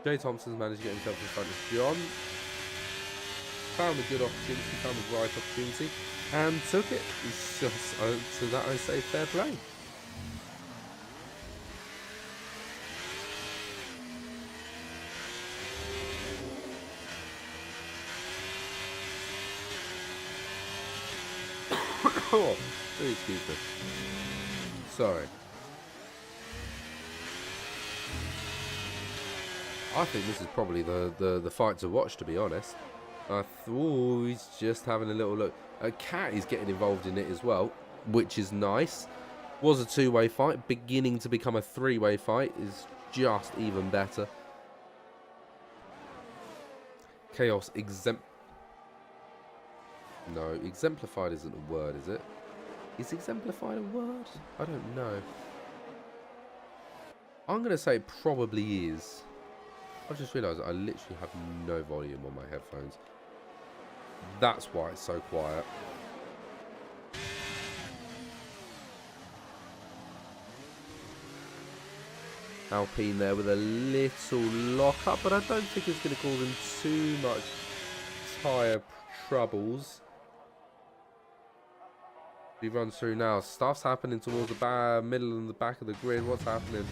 Jay Thompson's managed to get himself in front of John. Found a good opportunity, found the right opportunity, and took it. It's just, to that I say fair play. Oh, excuse me. Sorry. I think this is probably the fight to watch, to be honest. Oh, he's just having a little look. Cat is getting involved in it as well, which is nice. Was a two-way fight, beginning to become a three-way fight is just even better. Chaos exemplified isn't a word, is it? Is exemplified a word? I don't know. I'm going to say it probably is. I've just realised I literally have no volume on my headphones. That's why it's so quiet. Alpine there with a little lock-up, but I don't think it's going to cause him too much tyre troubles. He runs through now. Stuff's happening towards the middle and the back of the grid. What's happening?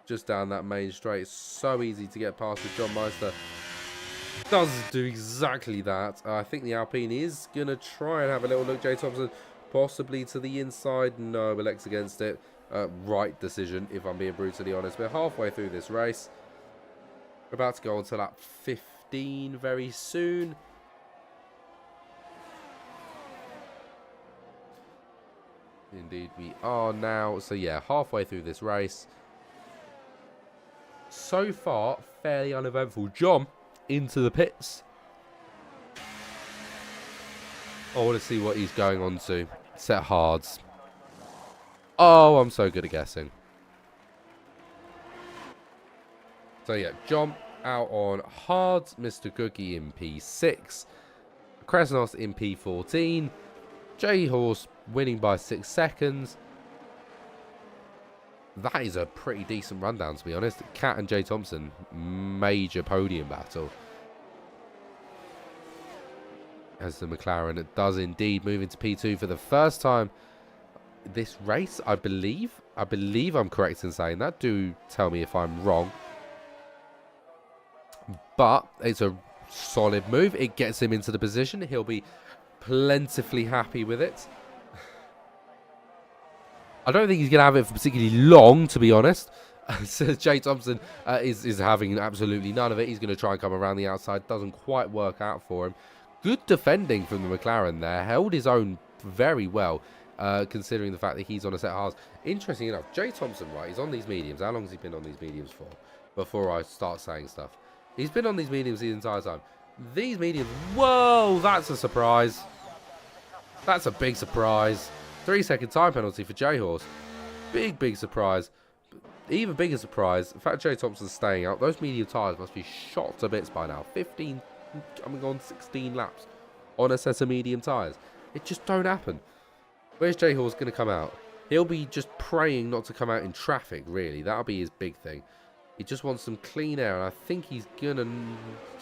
Just down that main straight. It's so easy to get past with John Meister. Does do exactly that. I think the Alpine is going to try and have a little look. Jay Thompson possibly to the inside. No, elects against it. Right decision, if I'm being brutally honest. We're halfway through this race. We're about to go on to lap 15 very soon. Indeed we are now. So yeah, halfway through this race. So far, fairly uneventful. John into the pits. I want to see what he's going on to. Set hards. Oh, I'm so good at guessing. So yeah, John out on hards. Mr. Cookie in P6. Krasnos in P14. J-Horse winning by 6 seconds. That is a pretty decent rundown, to be honest. Cat and Jay Thompson, major podium battle. As the McLaren does indeed move into P2 for the first time this race, I believe. I believe I'm correct in saying that. Do tell me if I'm wrong. But it's a solid move. It gets him into the position. He'll be plentifully happy with it. I don't think he's going to have it for particularly long, to be honest. So Jay Thompson is having absolutely none of it. He's going to try and come around the outside. Doesn't quite work out for him. Good defending from the McLaren there. Held his own very well, considering the fact that he's on a set of hards. Interesting enough, Jay Thompson, right, he's on these mediums. How long has he been on these mediums for? Before I start saying stuff. He's been on these mediums the entire time. These mediums... Whoa, that's a surprise. That's a big surprise. 3-second time penalty for J-Horse. Big surprise. Even bigger surprise, the fact Jay Thompson's staying out. Those medium tyres must be shot to bits by now. 15, coming on 16 laps on a set of medium tyres. It just don't happen. Where's J-Horse going to come out? He'll be just praying not to come out in traffic, really. That'll be his big thing. He just wants some clean air, and I think he's going to...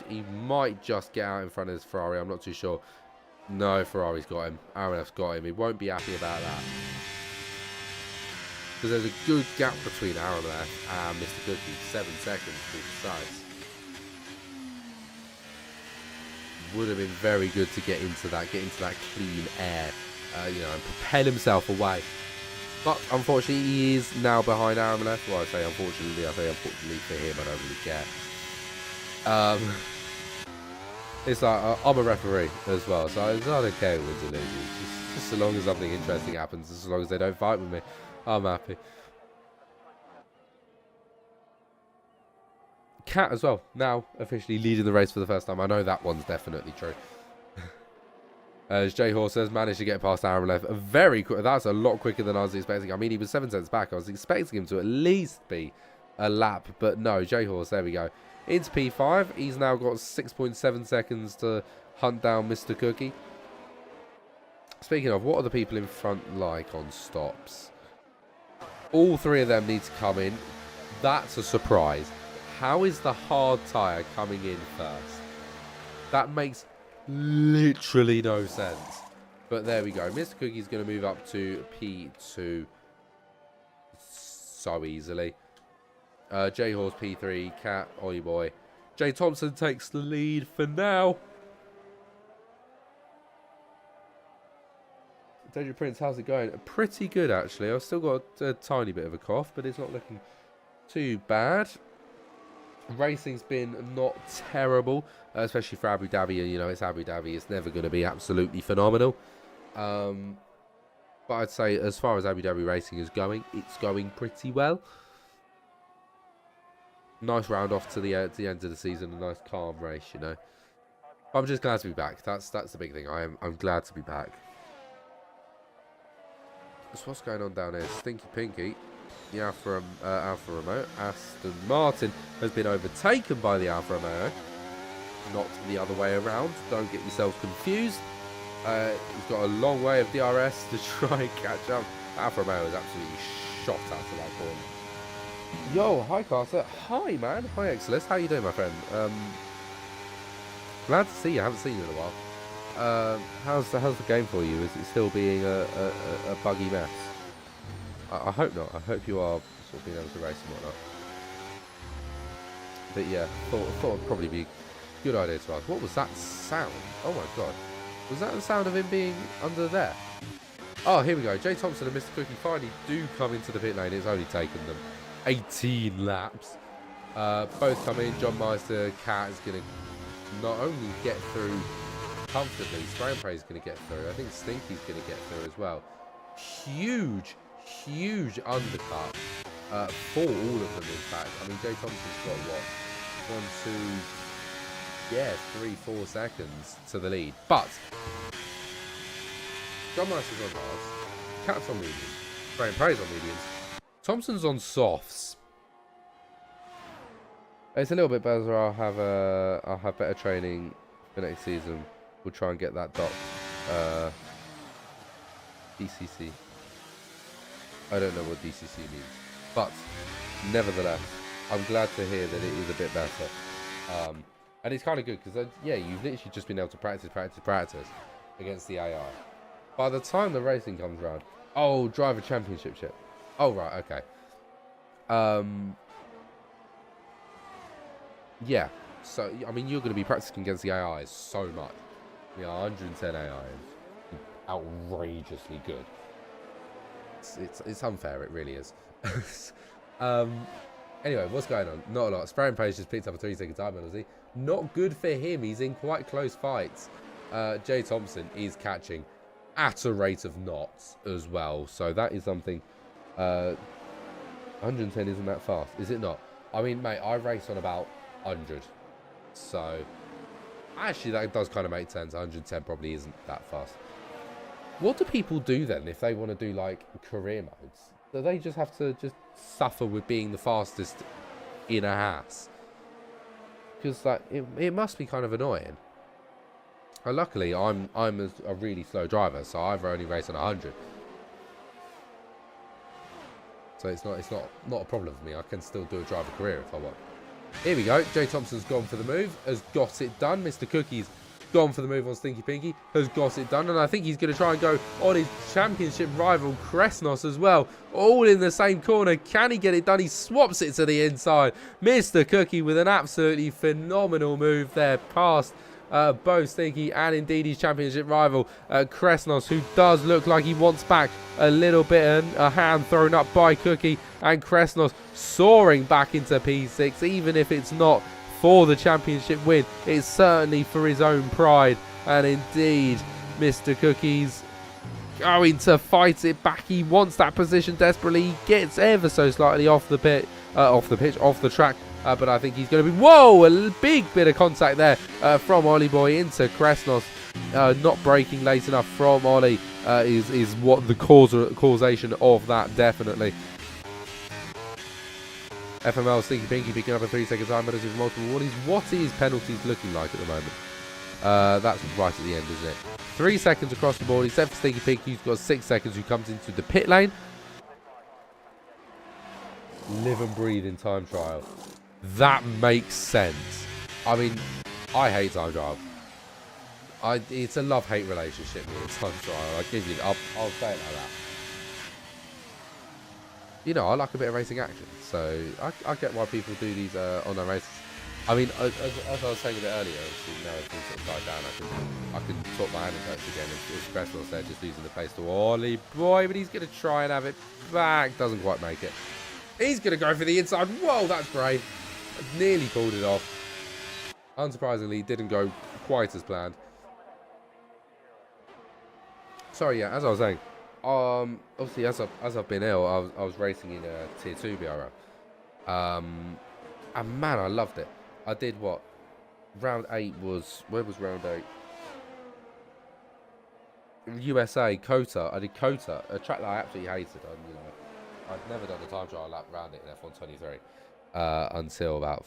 He might just get out in front of his Ferrari. I'm not too sure. No, Ferrari's got him. RNF's got him. He won't be happy about that. Because there's a good gap between RNF and Mr. Cookie. 7 seconds to be precise. Would have been very good to get into that clean air, you know, and propel himself away. But unfortunately, he is now behind RNF. Well, I say unfortunately for him. I don't really care. It's like, I'm a referee as well, so I don't care who wins or loses. Just so long as something interesting happens, as long as they don't fight with me, I'm happy. Cat as well, now officially leading the race for the first time. I know that one's definitely true. As Jay Horse has managed to get past Aaron Left very quick. That's a lot quicker than I was expecting. I mean, he was 7 cents back. I was expecting him to at least be a lap, but no, Jay Horse, there we go. into P5. He's now got 6.7 seconds to hunt down Mr. Cookie. Speaking of, what are the people in front like on stops? All three of them need to come in. That's a surprise. How is the hard tyre coming in first? That makes literally no sense. But there we go. Mr. Cookie's going to move up to P2 so easily. J-Horse P3, Cat, Oi Boy. Jay Thompson takes the lead for now. Danger Prince, how's it going? Pretty good, actually. I've still got a tiny bit of a cough, but it's not looking too bad. Racing's been not terrible, especially for Abu Dhabi. And, you know, it's Abu Dhabi. It's never going to be absolutely phenomenal. But I'd say as far as Abu Dhabi racing is going, it's going pretty well. Nice round off to the end of the season. A nice calm race, you know. I'm just glad to be back. That's the big thing. I'm glad to be back. So what's going on down here? Stinky Pinky, the Alfa Romeo. Aston Martin has been overtaken by the Alfa Romeo. Not the other way around. Don't get yourselves confused. He's got a long way of DRS to try and catch up. Alfa Romeo is absolutely shot out of that corner. Yo, hi Carter. Hi man. Hi Exelis. How you doing, my friend? Glad to see you. I haven't seen you in a while. How's the game for you? Is it still being a buggy mess? I hope not. I hope you are sort of being able to race and whatnot. But yeah, thought it'd probably be a good idea to ask. What was that sound? Oh my god. Was that the sound of him being under there? Oh, here we go. Jay Thompson and Mr. Cookie finally do come into the pit lane. It's only taken them 18 laps. Both come in. John Meister, Cat is going to not only get through comfortably, Spray and Pray is going to get through. I think Stinky's going to get through as well. Huge undercut for all of them, in fact. I mean, Jay Thompson's got what? 3, 4 seconds to the lead. But John Meister's on hards, Cat's on mediums, Spray and Pray's on mediums, Thompson's on softs. It's a little bit better. I'll have better training for next season. We'll try and get that dot. DCC. I don't know what DCC means, but nevertheless, I'm glad to hear that it is a bit better. And it's kind of good because yeah, you've literally just been able to practice against the AI. By the time the racing comes around, oh, driver championship ship. Oh right, okay. Yeah. So I mean, you're going to be practicing against the AIs so much. Yeah, 110 AI is outrageously good. It's unfair, it really is. Anyway, what's going on? Not a lot. Spray and Page just picked up a 3-second time penalty. Not good for him. He's in quite close fights. Jay Thompson is catching at a rate of knots as well. So that is something. 110 isn't that fast, is it not? I mean, mate, I race on about 100. So actually, that does kind of make sense. 110 probably isn't that fast. What do people do then if they want to do like career modes? Do they just have to just suffer with being the fastest in a house? Because like it must be kind of annoying. Luckily, I'm a really slow driver, so I've only raced on 100. So it's not a problem for me. I can still do a driver career if I want. Here we go. Jay Thompson's gone for the move, has got it done. Mr. Cookie's gone for the move on Stinky Pinky, has got it done. And I think he's going to try and go on his championship rival, Kresnos, as well. All in the same corner. Can he get it done? He swaps it to the inside. Mr. Cookie with an absolutely phenomenal move there past both Stinky and indeed his championship rival, Kresnos, who does look like he wants back a little bit. A hand thrown up by Cookie, and Kresnos soaring back into P6, even if it's not for the championship win, it's certainly for his own pride. And indeed, Mr. Cookie's going to fight it back. He wants that position desperately. He gets ever so slightly off the track. But I think he's going to be... Whoa! A big bit of contact there from Ollie Boy into Kresnos. Not braking late enough from Ollie is what the causation of that, definitely. FML, Stinky Pinky picking up a 3-second time penalty for multiple warnings. What is penalties looking like at the moment? That's right at the end, isn't it? 3 seconds across the board, except for Stinky Pinky, who's got 6 seconds, who comes into the pit lane. Live and breathe in time trial. That makes sense. I mean, I hate time trial. It's a love-hate relationship with time trial. I'll say it like that. You know, I like a bit of racing action, so I get why people do these online races. I mean, as I was saying a bit earlier, obviously, now everything's sort of died down, I can talk my anecdotes again. If Cresswell's there just losing the place to Ollie boy, but he's going to try and have it back. Doesn't quite make it. He's going to go for the inside. Whoa, that's brave. Nearly pulled it off. Unsurprisingly, didn't go quite as planned. Sorry, yeah, as I was saying, obviously as I've been ill, I was racing in a tier 2 BRL. And man, I loved it. I did what? Round 8 was, where was round 8? USA, Kota. I did Kota, a track that I absolutely hated. I'd never done a time trial lap around it in F1 23 until about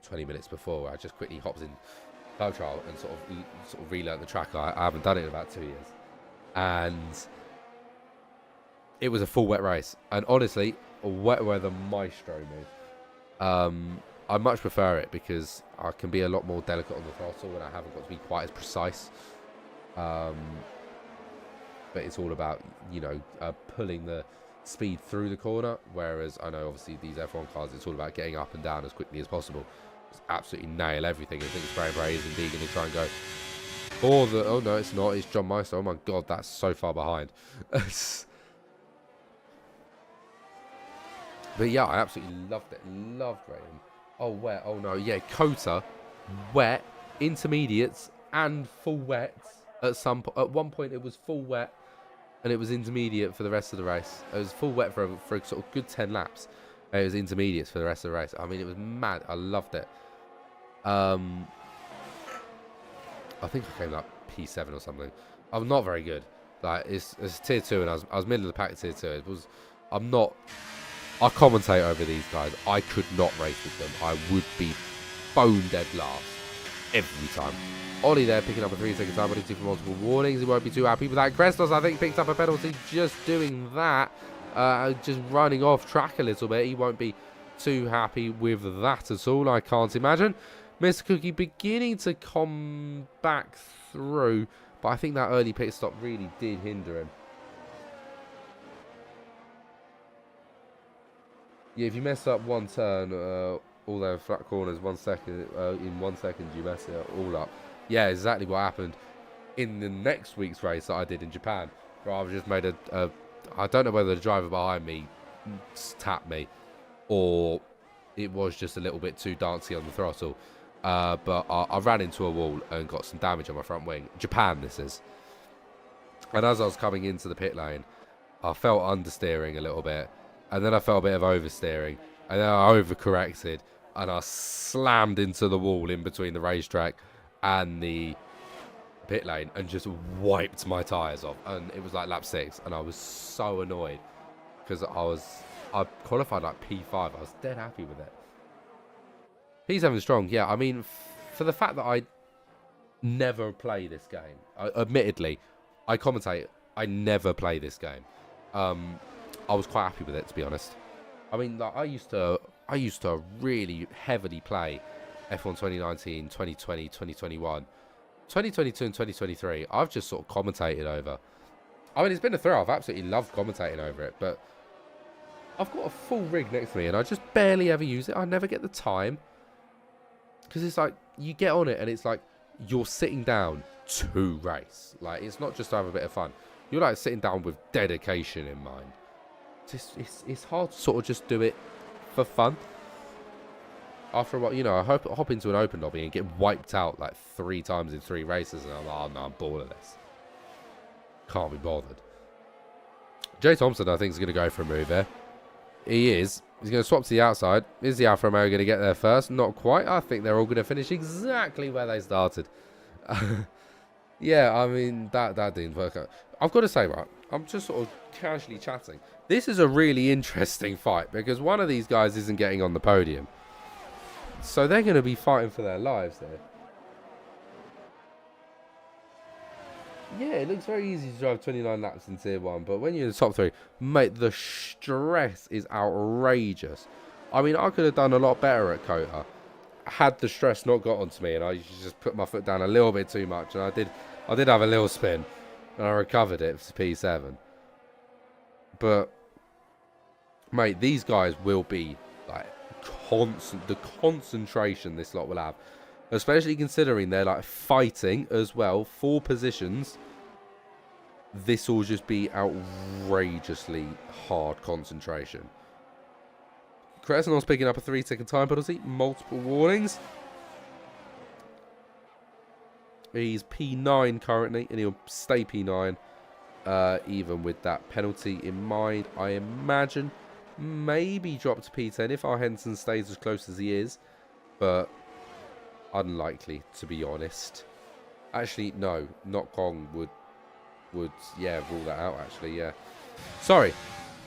20 minutes before, where I just quickly hopped in time trial and sort of relearned the track. I haven't done it in about 2 years. And it was a full wet race. And honestly, a wet weather maestro move. I much prefer it because I can be a lot more delicate on the throttle and I haven't got to be quite as precise. But it's all about, you know, pulling the speed through the corner. Whereas I know obviously these F1 cars, it's all about getting up and down as quickly as possible. Just absolutely nail everything. I think Spray is indeed going to try and go for the... Oh no, it's not. It's John Meister. Oh my God, that's so far behind. But yeah, I absolutely loved it. Loved racing. Oh, wet. Oh, no. Yeah, Kota, wet, intermediates, and full wet. At one point, it was full wet, and it was intermediate for the rest of the race. It was full wet for a sort of good 10 laps. And it was intermediates for the rest of the race. I mean, it was mad. I loved it. I think I came like P7 or something. I'm not very good. Like, it's tier 2, and I was middle of the pack tier 2. I'm not... I commentate over these guys. I could not race with them. I would be bone dead last every time. Ollie there picking up a 3-second time penalty for multiple warnings. He won't be too happy with that. Krestos, I think, picked up a penalty just doing that. Just running off track a little bit. He won't be too happy with that at all, I can't imagine. Mr. Cookie beginning to come back through, but I think that early pit stop really did hinder him. Yeah, if you mess up one turn, all those flat corners, 1 second, in 1 second you mess it all up. Yeah, exactly what happened in the next week's race that I did in Japan, where I just made I don't know whether the driver behind me tapped me, or it was just a little bit too dancey on the throttle. But I ran into a wall and got some damage on my front wing. Japan, this is. And as I was coming into the pit lane, I felt understeering a little bit. And then I felt a bit of oversteering. And then I overcorrected. And I slammed into the wall in between the racetrack and the pit lane. And just wiped my tyres off. And it was like lap 6. And I was so annoyed. Because I qualified like P5. I was dead happy with it. P7 strong. Yeah, I mean, for the fact that I never play this game. Admittedly, I commentate. I never play this game. I was quite happy with it, to be honest. I mean, like, I used to really heavily play F1 2019, 2020, 2021, 2022 and 2023. I've just sort of commentated over. I mean, it's been a thrill. I've absolutely loved commentating over it, but I've got a full rig next to me and I just barely ever use it. I never get the time. Because it's like, you get on it and it's like, you're sitting down to race. Like, it's not just to have a bit of fun. You're like sitting down with dedication in mind. It's hard to sort of just do it for fun. After a while, you know, I hop into an open lobby and get wiped out like 3 times in 3 races, and I'm like, oh no, I'm bored of this. Can't be bothered. Jay Thompson, I think, is going to go for a move here. He is. He's going to swap to the outside. Is the Alfa Romeo going to get there first? Not quite. I think they're all going to finish exactly where they started. Yeah, I mean, that didn't work out. I've got to say, right, I'm just sort of casually chatting. This is a really interesting fight because one of these guys isn't getting on the podium. So they're going to be fighting for their lives there. Yeah, it looks very easy to drive 29 laps in Tier 1, but when you're in the top 3, mate, the stress is outrageous. I mean, I could have done a lot better at Kota had the stress not got onto me, and I just put my foot down a little bit too much, and I did have a little spin, and I recovered it for P7. But, mate, these guys will be, like, the concentration this lot will have. Especially considering they're like fighting as well for positions. This will just be outrageously hard concentration. Krasnov's picking up a 3-second time penalty. Multiple warnings. He's P9 currently, and he'll stay P9 even with that penalty in mind. I imagine maybe drop to P10 if our Henson stays as close as he is. But unlikely, to be honest. Actually, no. Not Kong would yeah, rule that out, actually, yeah. Sorry.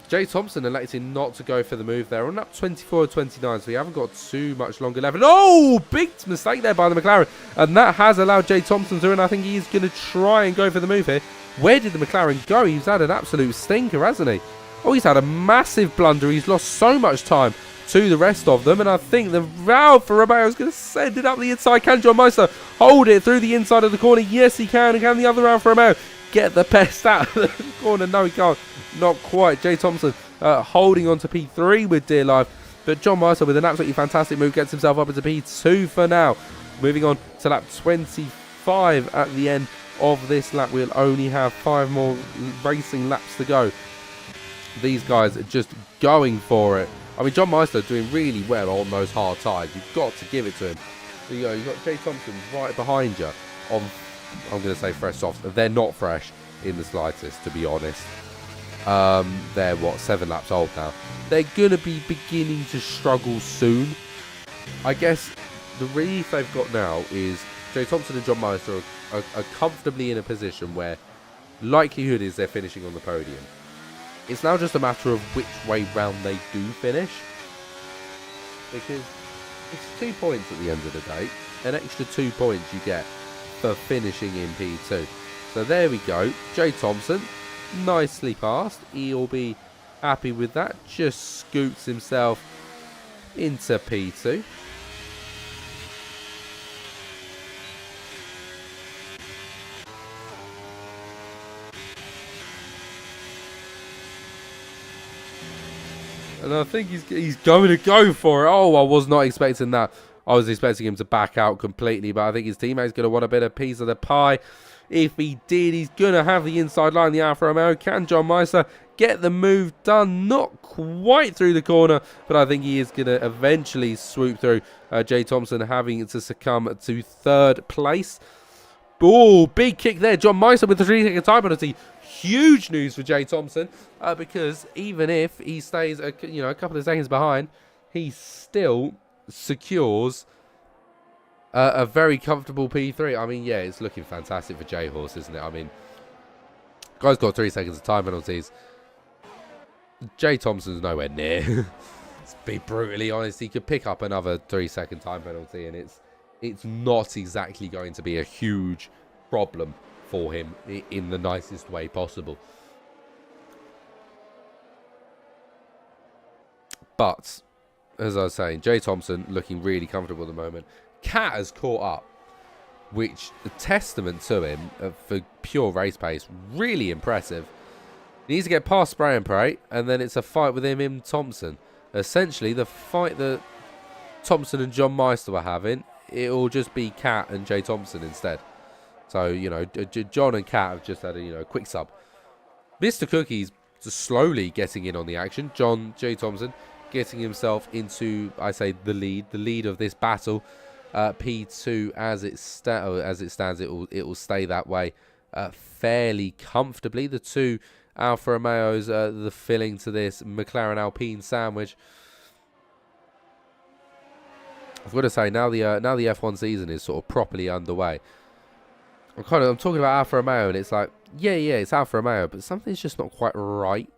Jay Thompson elected not to go for the move there. On up 24-29, so we haven't got too much longer left. Oh, big mistake there by the McLaren. And that has allowed Jay Thompson through, and I think he's going to try and go for the move here. Where did the McLaren go? He's had an absolute stinker, hasn't he? Oh, he's had a massive blunder. He's lost so much time to the rest of them, and I think the Alfa Romeo is going to send it up the inside. Can John Meister hold it through the inside of the corner? Yes, he can. And can the other Alfa Romeo get the best out of the corner? No, he can't. Not quite. Jay Thompson holding on to P3 with dear life, but John Meister with an absolutely fantastic move gets himself up into P2 for now. Moving on to lap 25 at the end of this lap. We'll only have 5 more racing laps to go. These guys are just going for it. I mean, John Meister doing really well on those hard tyres. You've got to give it to him. There you go. You've got Jay Thompson right behind you on, I'm going to say fresh softs. They're not fresh in the slightest, to be honest. They're, 7 laps old now. They're going to be beginning to struggle soon. I guess the relief they've got now is Jay Thompson and John Meister are comfortably in a position where likelihood is they're finishing on the podium. It's now just a matter of which way round they do finish. Because it's 2 points at the end of the day. An extra 2 points you get for finishing in P2. So there we go. Jay Thompson, nicely passed. He'll be happy with that. Just scoots himself into P2. And I think he's going to go for it. Oh, I was not expecting that. I was expecting him to back out completely, but I think his teammate's going to want a bit of piece of the pie. If he did, he's going to have the inside line, the Alfa Romeo. Can John Meister get the move done? Not quite through the corner, but I think he is going to eventually swoop through. Jay Thompson having to succumb to 3rd place. Oh, big kick there. John Meister with the 3-second time penalty. Huge news for Jay Thompson, because even if he stays a couple of seconds behind, he still secures a very comfortable P3. I mean, yeah, it's looking fantastic for Jay Horse, isn't it? I mean, guy's got 3 seconds of time penalties. Jay Thompson's nowhere near. Let's be brutally honest. He could pick up another 3-second time penalty, and it's not exactly going to be a huge problem for him in the nicest way possible. But, as I was saying, Jay Thompson looking really comfortable at the moment. Cat has caught up, which a testament to him for pure race pace. Really impressive. He needs to get past Spray and Pray, and then it's a fight with him and Thompson. Essentially, the fight that Thompson and John Meister were having, it'll just be Cat and Jay Thompson instead. So, John and Cat have just had a, quick sub. Mr. Cookie's slowly getting in on the action. Jay Thompson, getting himself into, I say, the lead of this battle. P2 as it stands, it will stay that way fairly comfortably. The 2 Alfa Romeos, the filling to this McLaren Alpine sandwich. I've got to say, now the F1 season is sort of properly underway. I'm talking about Alfa Romeo, and it's like, yeah, it's Alfa Romeo, but something's just not quite right,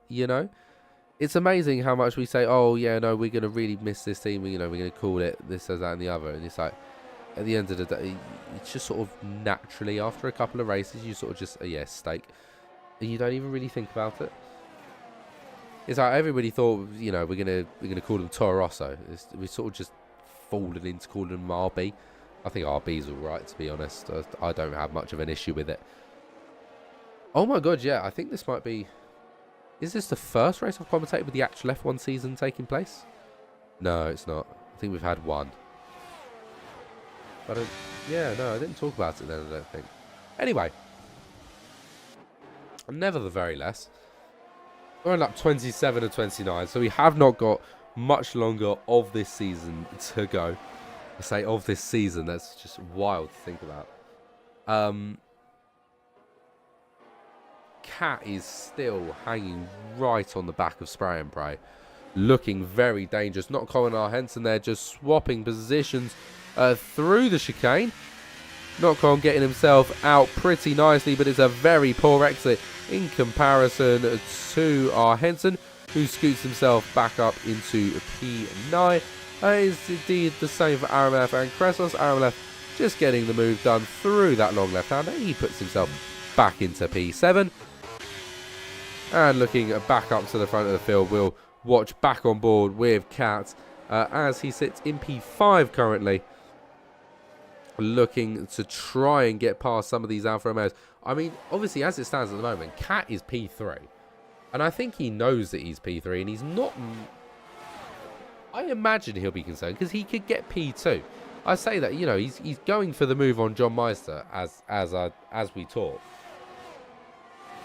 it's amazing how much we say, oh, yeah, no, we're going to really miss this team. We're going to call it this, that, and the other. And it's like, at the end of the day, it's just sort of naturally, after a couple of races, you sort of just, yeah, stake. And you don't even really think about it. It's like everybody thought, you know, we're gonna call them Toro Rosso. We sort of just fallen into calling them RB. I think RB's all right, to be honest. I don't have much of an issue with it. Oh my god, yeah, I think this might be... Is this the first race I've commentated with the actual F1 season taking place? No, it's not. I think we've had one. But yeah, no, I didn't talk about it then, I don't think. Anyway. Nevertheless, we're on lap 27 and 29, so we have not got much longer of this season to go. I say of this season, that's just wild to think about. Cat is still hanging right on the back of Spray and Pray, looking very dangerous. Not Colin R. Henson there, just swapping positions through the chicane. Not Colin getting himself out pretty nicely, but it's a very poor exit in comparison to R. Henson, who scoots himself back up into P9. Is indeed the same for RMF and Kresos. RMF just getting the move done through that long left-hander. He puts himself back into P7. And looking back up to the front of the field, we'll watch back on board with Cat as he sits in P5 currently. Looking to try and get past some of these Alfa Romeos. I mean, obviously, as it stands at the moment, Cat is P3. And I think he knows that he's P3, and he's not... I imagine he'll be concerned, because he could get P2. I say that, you know, he's going for the move on John Meister, as we talk.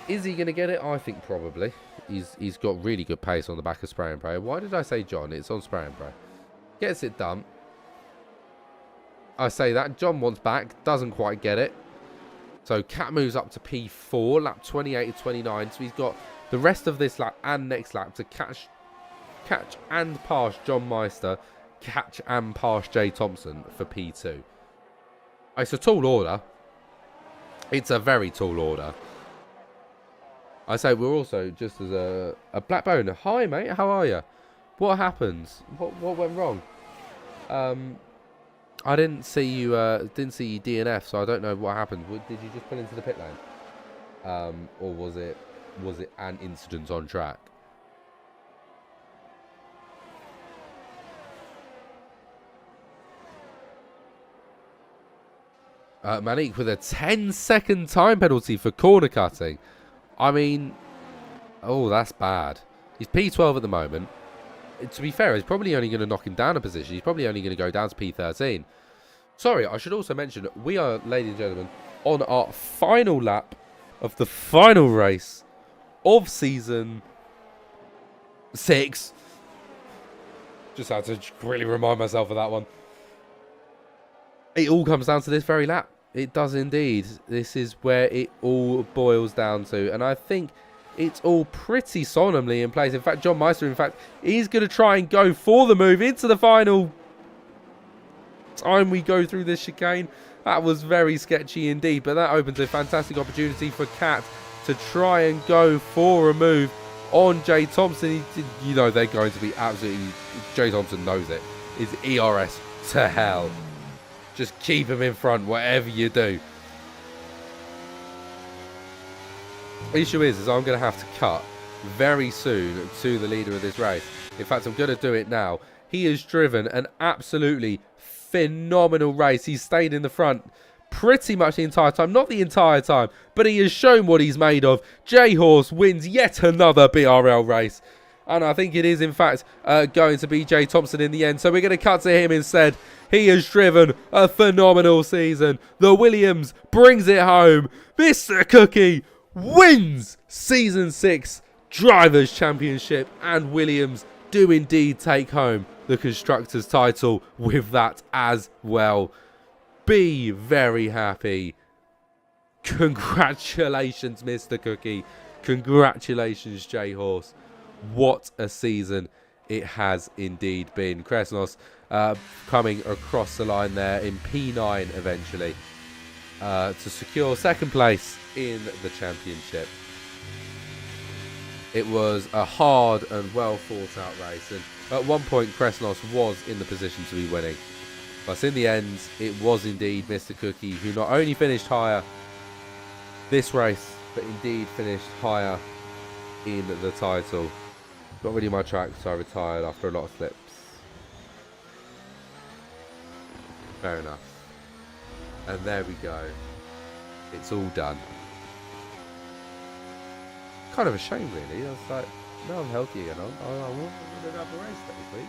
Is he going to get it? I think probably. He's got really good pace on the back of Spray and Pray. Why did I say John? It's on Spray and Pray. Gets it done. I say that. John wants back. Doesn't quite get it. So Cat moves up to P4. Lap 28 to 29. So he's got the rest of this lap and next lap to catch and pass John Meister. Catch and pass Jay Thompson for P2. It's a tall order. It's a very tall order. I say we're also just as a Blackbone. Hi, mate. How are you? What happens? What went wrong? I didn't see you DNF, so I don't know what happened. Did you just pull into the pit lane, or was it an incident on track? Manik with a 10-second time penalty for corner cutting. I mean, oh, that's bad. He's P12 at the moment. To be fair, he's probably only going to knock him down a position. He's probably only going to go down to P13. Sorry, I should also mention, we are, ladies and gentlemen, on our final lap of the final race of Season 6. Just had to quickly remind myself of that one. It all comes down to this very lap. It does indeed. This is where it all boils down to. And I think it's all pretty solemnly in place. In fact, John Meister, he's going to try and go for the move into the final time we go through this chicane. That was very sketchy indeed. But that opens a fantastic opportunity for Cat to try and go for a move on Jay Thompson. You know they're going to be absolutely... Jay Thompson knows it. It's ERS to hell. Just keep him in front, whatever you do. The issue is I'm going to have to cut very soon to the leader of this race. In fact, I'm going to do it now. He has driven an absolutely phenomenal race. He's stayed in the front pretty much the entire time. Not the entire time, but he has shown what he's made of. J-Horse wins yet another BRL race. And I think it is, in fact, going to be Jay Thompson in the end. So we're going to cut to him instead. He has driven a phenomenal season. The Williams brings it home. Mr. Cookie wins Season 6 Drivers' Championship. And Williams do indeed take home the Constructors' title with that as well. Be very happy. Congratulations, Mr. Cookie. Congratulations, J-Horse. What a season it has indeed been. Kresnos coming across the line there in P9 eventually to secure second place in the championship. It was a hard and well thought out race, and at one point Kresnos was in the position to be winning. But in the end, it was indeed Mr. Cookie who not only finished higher this race, but indeed finished higher in the title. Not really my track, so I retired after a lot of slips. Fair enough. And there we go. It's all done. Kind of a shame, really. I was like, now I'm healthy again. I want another race next week.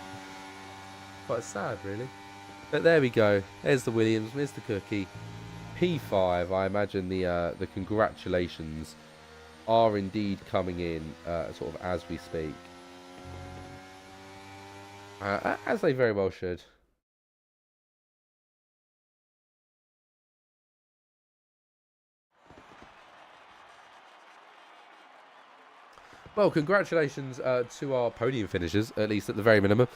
Quite sad, really. But there we go. There's the Williams, Mr. Cookie. P5. I imagine the congratulations are indeed coming in sort of as we speak. As they very well should. Well, congratulations to our podium finishers, at least at the very minimum.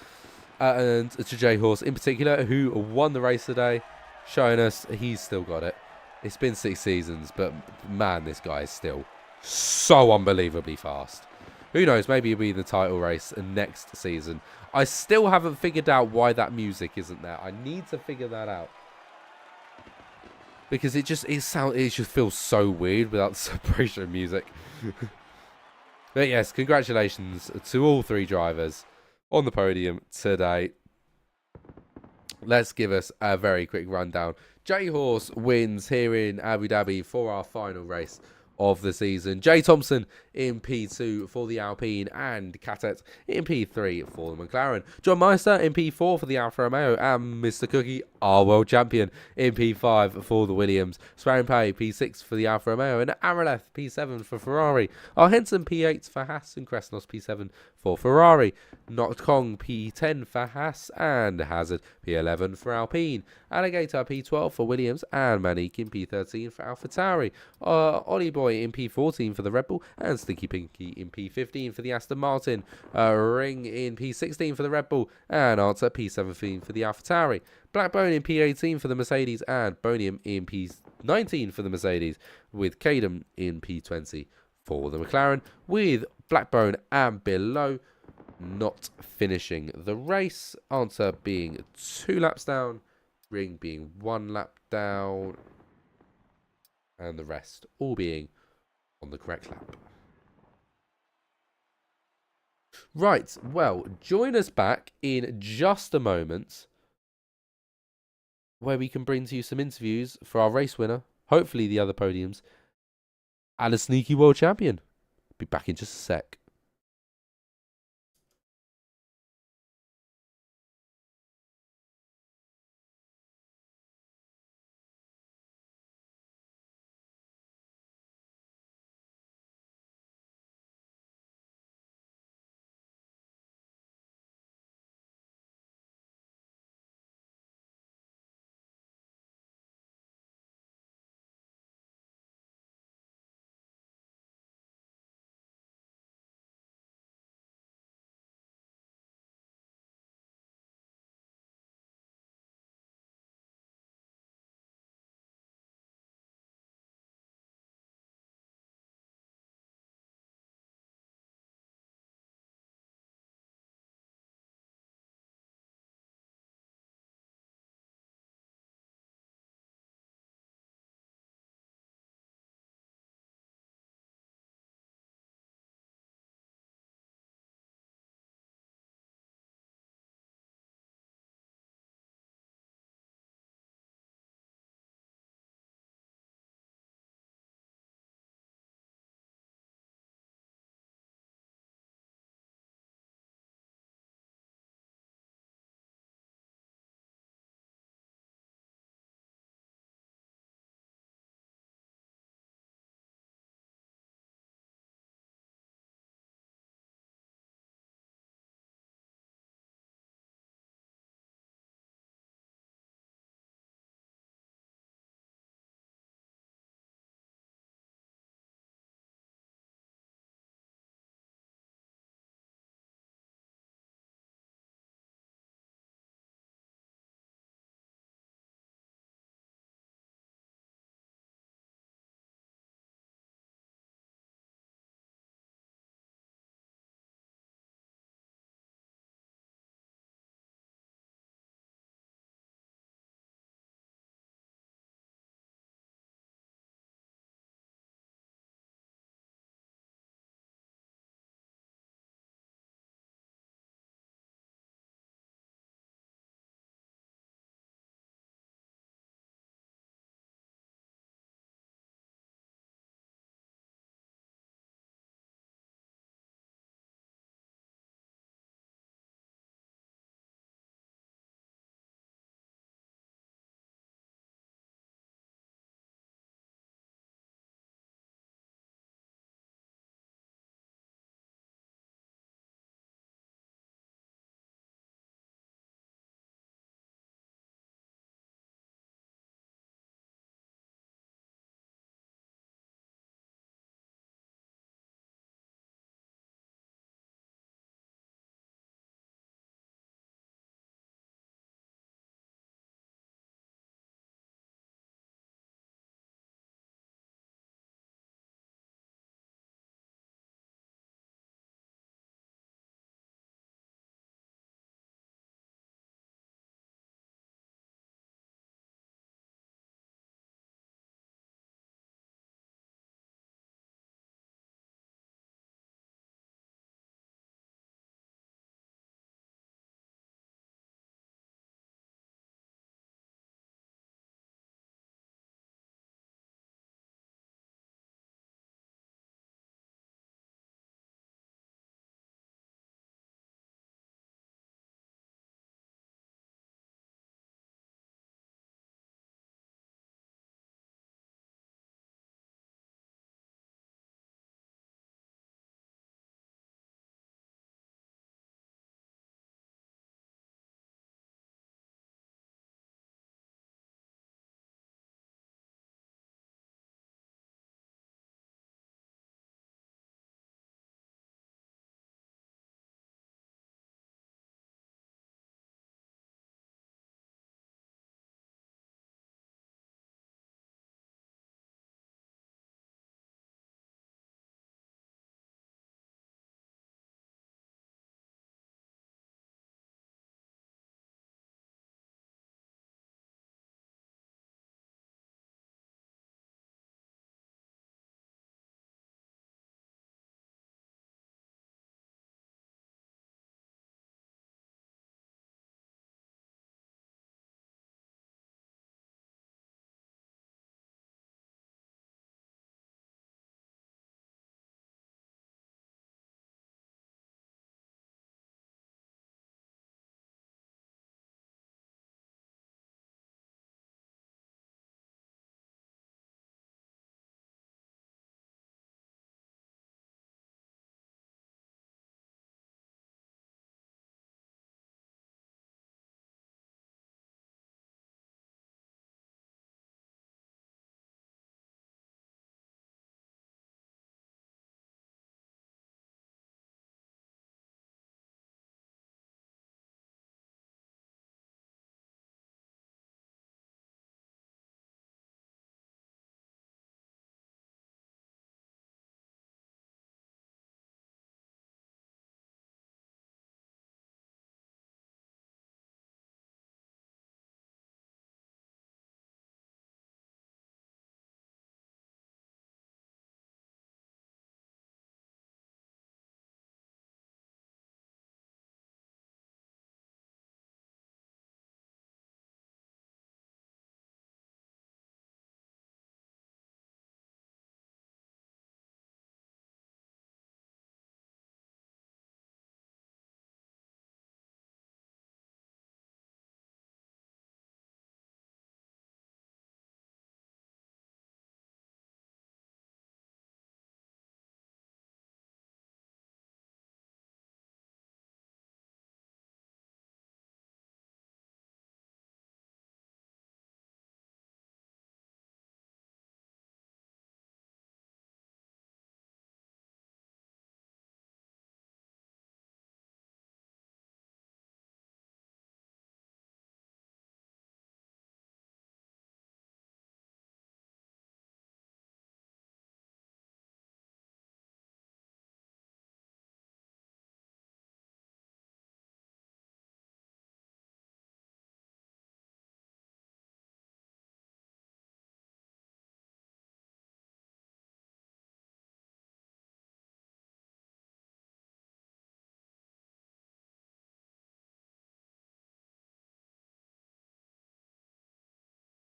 And to J Horse in particular, who won the race today, showing us he's still got it. It's been 6 seasons, but man, this guy is still so unbelievably fast. Who knows, maybe he'll be in the title race next season. I still haven't figured out why that music isn't there. I need to figure that out. Because it just feels so weird without the separation music. But yes, congratulations to all 3 drivers on the podium today. Let's give us a very quick rundown. J Horse wins here in Abu Dhabi for our final race of the season. Jay Thompson in P2 for the Alpine, and Catet in P3 for the McLaren. John Meister in P4 for the Alfa Romeo, and Mr. Cookie, our world champion, in P5 for the Williams. Sparing Pay P6 for the Alfa Romeo, and Arileth P7 for Ferrari. Our Henson P8 for Haas, and Kresnos P7 for Ferrari. Not Kong P10 for Haas, and Hazard P11 for Alpine. Alligator P12 for Williams, and Manik in P13 for AlphaTauri. Ollie Boy in P14 for the Red Bull, and Stinky Pinky in P15 for the Aston Martin. Ring in P16 for the Red Bull, and Answer P17 for the AlphaTauri. Blackbone in P18 for the Mercedes, and Bonium in P19 for the Mercedes, with Cadem in P20 for the McLaren, with Blackbone and below not finishing the race. Answer being 2 laps down, Ring being 1 lap down, and the rest all being on the correct lap. Right, well, join us back in just a moment where we can bring to you some interviews for our race winner, hopefully the other podiums, and a sneaky world champion. Be back in just a sec.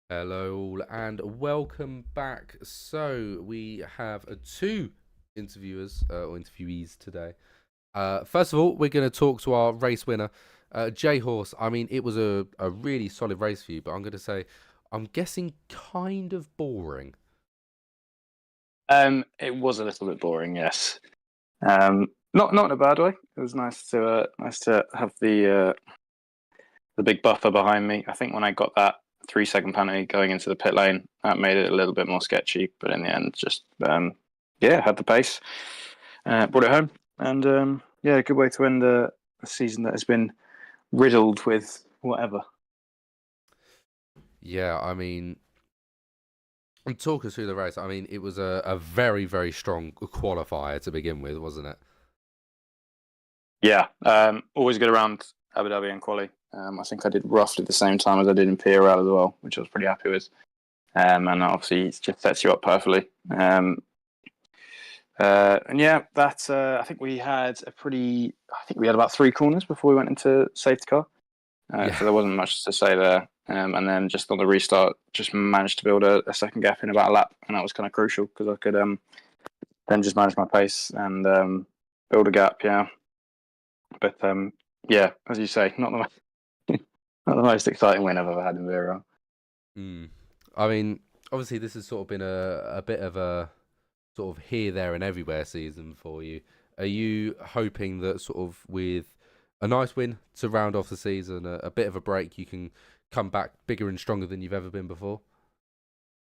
Hello all and welcome back. So we have two interviewers or interviewees today. First of all, we're going to talk to our race winner, J Horse. I mean, it was a really solid race for you, but I'm going to say, I'm guessing kind of boring. It was a little bit boring, yes. Not in a bad way. It was nice to have the big buffer behind me. I think when I got that 3 second penalty going into the pit lane, that made it a little bit more sketchy. But in the end, just had the pace, brought it home, and a good way to end a season that has been riddled with whatever. Yeah, I mean, and talk us through the race. I mean, it was a very, very strong qualifier to begin with, wasn't it? Yeah, always good around Abu Dhabi and quali. I think I did roughly the same time as I did in BRL as well, which I was pretty happy with. And obviously it just sets you up perfectly. And yeah, that I think we had about 3 corners before we went into safety car. Yeah. So there wasn't much to say there. And then just on the restart, just managed to build a second gap in about a lap, and that was kind of crucial because I could then just manage my pace and build a gap. Yeah, but yeah, as you say, not the most exciting win I've ever had in Vero. I mean, obviously, this has sort of been a bit of a sort of here, there, and everywhere season for you. Are you hoping that sort of with a nice win to round off the season, a bit of a break, you can come back bigger and stronger than you've ever been before?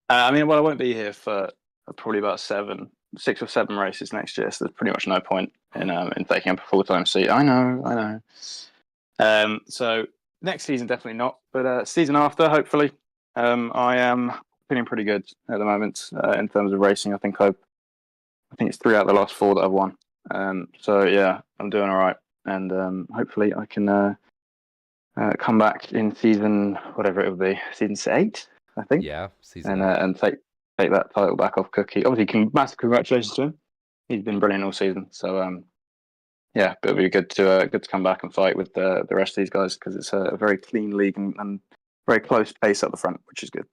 I mean, well, I won't be here for probably about 6 or 7 races next year, so there's pretty much no point in taking up a full-time seat. I know. So next season, definitely not, but season after, hopefully. I am feeling pretty good at the moment in terms of racing. I think it's 3 out of the last 4 that I've won. So yeah, I'm doing all right, and hopefully I can come back in season whatever it will be, season 8, I think. Yeah, season 8. And take that title back off Cookie. Obviously, massive congratulations to him. He's been brilliant all season. So yeah, but it'll be good to come back and fight with the rest of these guys because it's a very clean league and very close pace up the front, which is good.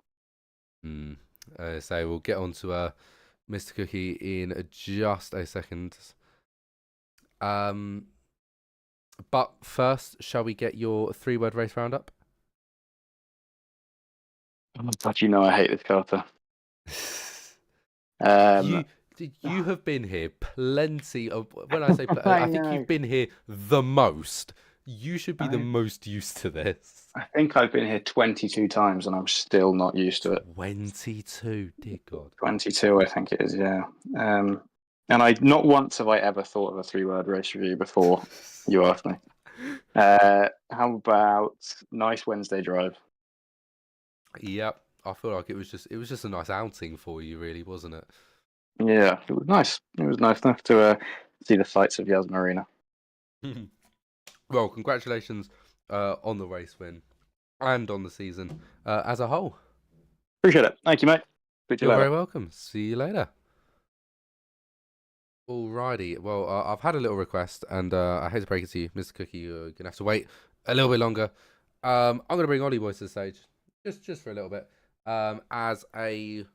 So we'll get on to Mr. Cookie in just a second. But first, shall we get your 3-word race roundup? But you know I hate this, Carter. You have been here plenty of. When I say, I think you've been here the most. You should be the most used to this. I think I've been here 22 times and I'm still not used to it. 22, dear God. 22, I think it is. Yeah. And not once have I ever thought of a 3-word race review before you asked me. How about nice Wednesday drive? Yep, I feel like it was just a nice outing for you, really, wasn't it? Yeah, it was nice. It was nice enough to see the sights of Yas Marina. Well, congratulations on the race win and on the season as a whole. Appreciate it. Thank you, mate. You're very welcome. See you later. Alrighty. Well, I've had a little request, and I hate to break it to you, Mr. Cookie. You're gonna have to wait a little bit longer. I'm gonna bring Ollie Boy to the stage, just for a little bit, as a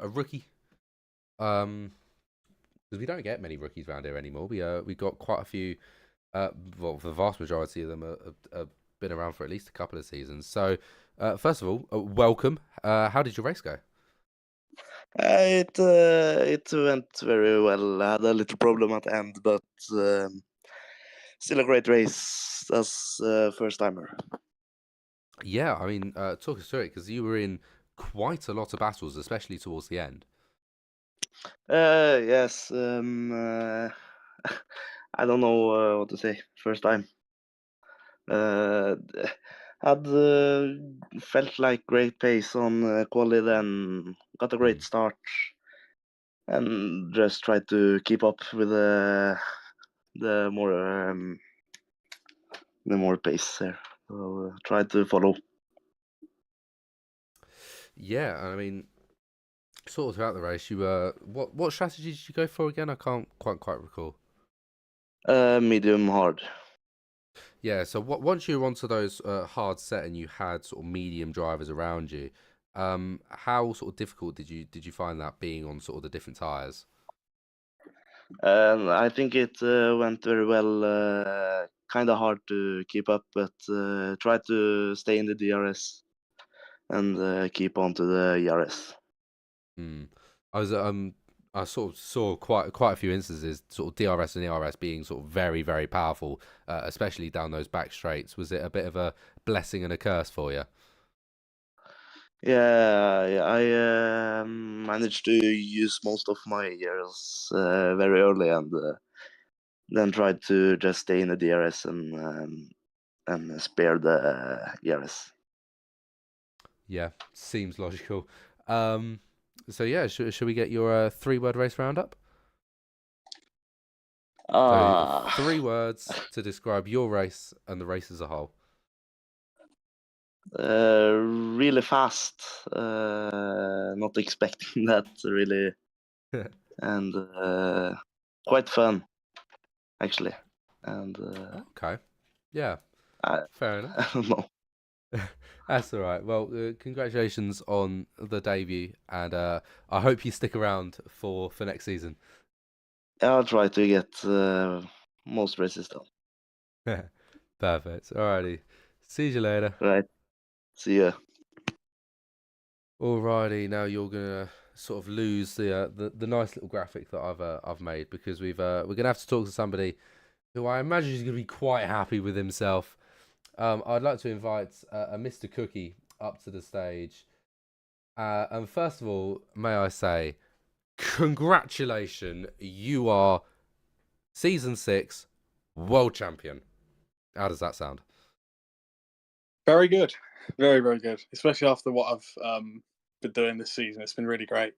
rookie. Because we don't get many rookies around here anymore. We got quite a few. Well, the vast majority of them have been around for at least a couple of seasons. So, first of all, welcome. How did your race go? It went very well. I had a little problem at the end, but still a great race as first timer. Yeah, I mean, talk us through it because you were in quite a lot of battles, especially towards the end. Yes. I don't know what to say. First time. Had felt like great pace on quali, then got a great start, and just tried to keep up with the more pace there. So tried to follow. Yeah, I mean, sort of throughout the race, you what strategy did you go for again? I can't quite recall. Medium hard. Yeah, so once you were onto those hard set and you had sort of medium drivers around you, How sort of difficult did you find that being on sort of the different tires? I think it went very well. Kind of hard to keep up, but try to stay in the DRS and keep on to the ERS. I was I sort of saw quite a few instances, sort of DRS and ERS being sort of very, very powerful, especially down those back straights. Was it a bit of a blessing and a curse for you? Yeah, I managed to use most of my years very early, and then tried to just stay in the DRS and spare the ERS. Yeah, seems logical. So yeah, should we get your 3-word race roundup? So Ah, 3 words to describe your race and the race as a whole. really fast. Not expecting that really, and quite fun actually. And Okay, yeah, I, fair enough. I don't know. That's all right. Well, congratulations on the debut, and I hope you stick around for next season. I'll try to get most races done. Perfect. Alrighty. See you later. Right. See ya. Alrighty. Now you're gonna sort of lose the nice little graphic that I've made, because we're gonna have to talk to somebody who I imagine is gonna be quite happy with himself. I'd like to invite a Mr. Cookie up to the stage. And first of all, may I say, congratulations, you are season 6 world champion. How does that sound? Very good, very very good. Especially after what I've been doing this season, it's been really great.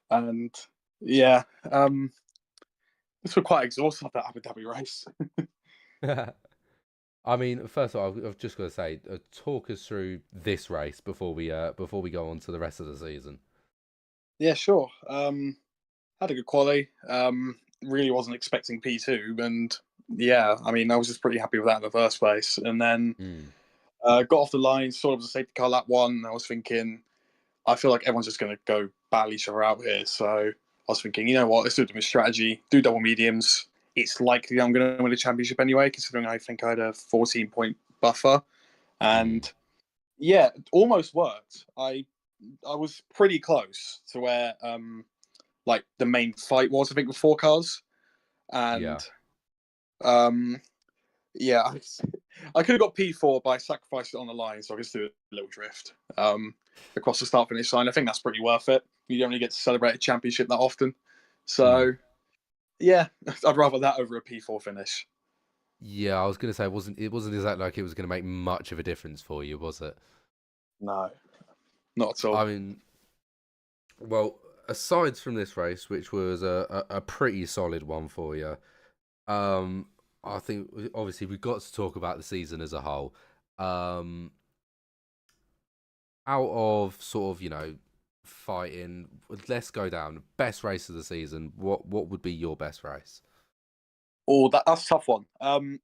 And yeah, this was quite exhausted that Abu Dhabi race. I mean, first of all, I've just got to say, talk us through this race before we go on to the rest of the season. Yeah, sure. Had a good quali. Really wasn't expecting P2, and yeah, I mean, I was just pretty happy with that in the first place. And then got off the line, sort of the safety car lap 1. I was thinking, I feel like everyone's just going to go battle each other out here. So I was thinking, you know what, let's do a strategy, do double mediums. It's likely I'm going to win the championship anyway, considering I think I had a 14-point buffer. And yeah, it almost worked. I was pretty close to where like the main fight was, I think, with 4 cars. And yeah, I could have got P4, but I sacrificed it on the line, so I could just do a little drift across the start finish line. I think that's pretty worth it. You don't really get to celebrate a championship that often. So yeah, I'd rather that over a P4 finish. Yeah, I was going to say, it wasn't exactly like it was going to make much of a difference for you, was it? No, not at all. I mean, well, aside from this race, which was a pretty solid one for you, I think obviously we've got to talk about the season as a whole. Out of sort of, fighting, let's go down. Best race of the season. What would be your best race? Oh, that's a tough one.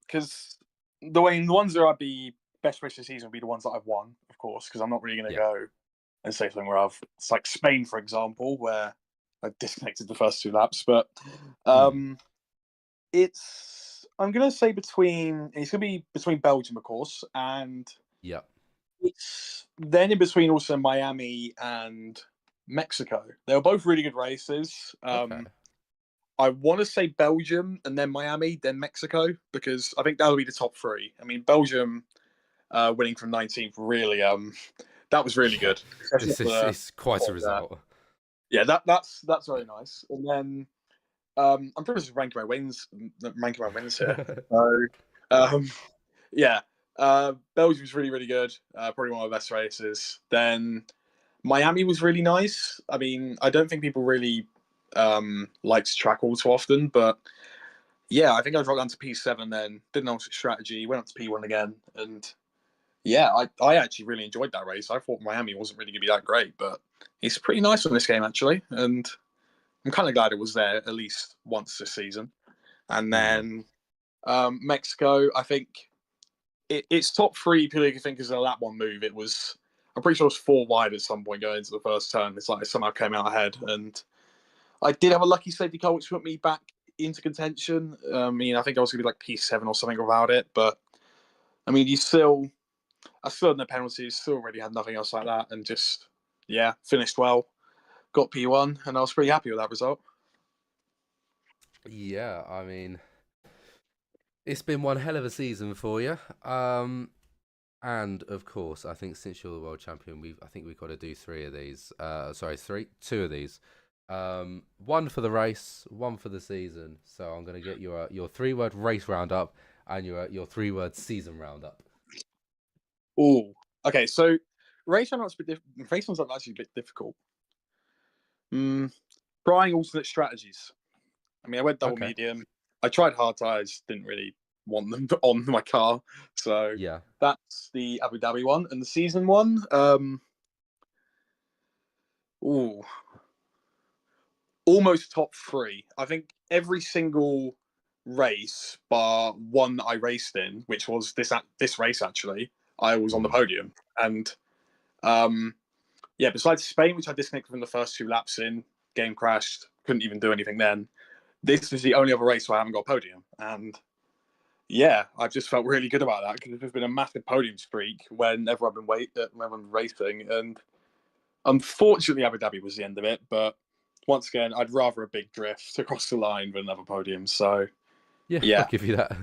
Because the ones that I'd be best race of the season would be the ones that I've won, of course, because I'm not really going to go and say something where it's like Spain, for example, where I disconnected the first 2 laps. But I'm going to say it's going to be between Belgium, of course, and it's then in between also Miami and Mexico. They were both really good races. I want to say Belgium and then Miami, then Mexico, because I think that'll be the top 3. I mean, Belgium winning from 19th, really, that was really good. It's quite a result. Yeah, that's very nice. And then I'm pretty much ranking my wins here. So yeah, Belgium's really really good. Probably one of my best races. Then Miami was really nice. I mean, I don't think people really like to track all too often, but yeah, I think I dropped down to P7 then, did an alternate strategy, went up to P1 again, and yeah, I actually really enjoyed that race. I thought Miami wasn't really going to be that great, but it's pretty nice on this game actually, and I'm kind of glad it was there at least once this season. And then Mexico, I think it's top 3 purely if you think is a lap 1 move. It was, I'm pretty sure it was 4 wide at some point going into the first turn. It's like I somehow came out ahead, and I did have a lucky safety car which put me back into contention. I mean, I think I was going to be like P7 or something without it, but I mean, I still had no penalties, still really had nothing else like that, and just finished well, got P1, and I was pretty happy with that result. Yeah, I mean, it's been one hell of a season for you. And of course, I think since you're the world champion, I think we've got to do 3 of these. Sorry, 2 of these. One for the race, one for the season. So I'm gonna get your 3-word race roundup and your 3-word season roundup. Oh, okay. So race roundups race roundups are actually a bit difficult. Trying alternate strategies. I mean, I went double medium. I tried hard tires, didn't really want them on my car. So Yeah. that's the Abu Dhabi one. And the season one, almost top 3. I think every single race bar one that I raced in, which was this race actually, I was on the podium. And besides Spain, which I disconnected from the first 2 laps in, game crashed, couldn't even do anything then. This is the only other race where I haven't got a podium. And I just felt really good about that because there's been a massive podium streak whenever I've been racing. And unfortunately, Abu Dhabi was the end of it. But once again, I'd rather a big drift across the line than another podium. So, I'll give you that.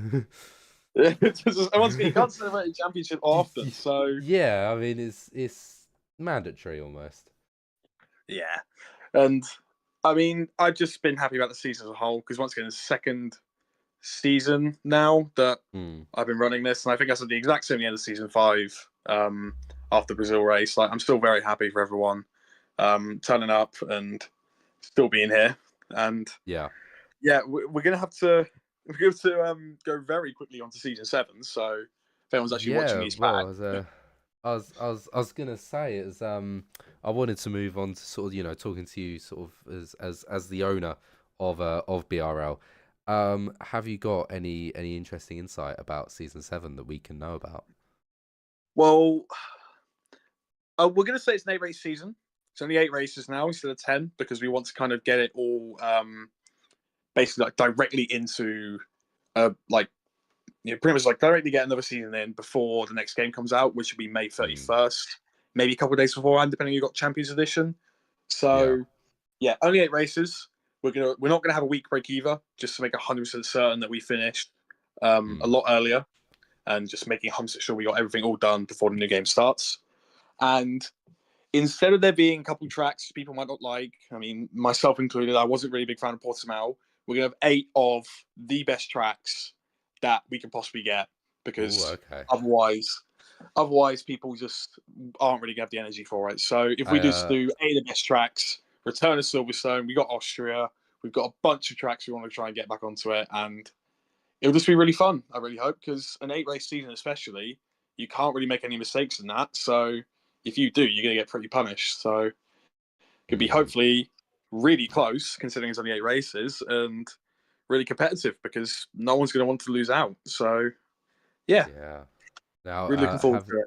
Once again, you can't celebrate a championship often. So, yeah, I mean, it's mandatory almost. Yeah. And I mean, I've just been happy about the season as a whole because once again, it's the second season now that I've been running this, and I think I said the exact same at the end of season 5 after the Brazil race. Like, I'm still very happy for everyone turning up and still being here. And we're gonna have to go very quickly onto season 7. So if anyone's actually watching these back. I was gonna say is I wanted to move on to sort of talking to you sort of as the owner of BRL. Have you got any interesting insight about season 7 that we can know about? Well, we're gonna say it's an 8-race season. It's only 8 races now instead of 10 because we want to kind of get it all basically like directly into pretty much like directly get another season in before the next game comes out, which will be May 31st, maybe a couple of days beforehand, depending on you got Champions Edition. So only 8 races. We're not gonna have a week break either, just to make 100% certain that we finished a lot earlier, and just making 100% sure we got everything all done before the new game starts. And instead of there being a couple tracks people might not like, I mean, myself included, I wasn't really a big fan of Portimao. We're gonna have 8 of the best tracks that we can possibly get because otherwise people just aren't really gonna have the energy for it. So if we just do 8 of the best tracks, return to Silverstone, we got Austria, we've got a bunch of tracks we want to try and get back onto it, and it'll just be really fun. I really hope, because an 8-race season especially, you can't really make any mistakes in that. So if you do, you're gonna get pretty punished. So it could be hopefully really close, considering it's only 8 races, and really competitive because no one's going to want to lose out. So, yeah. Now, really looking forward to it.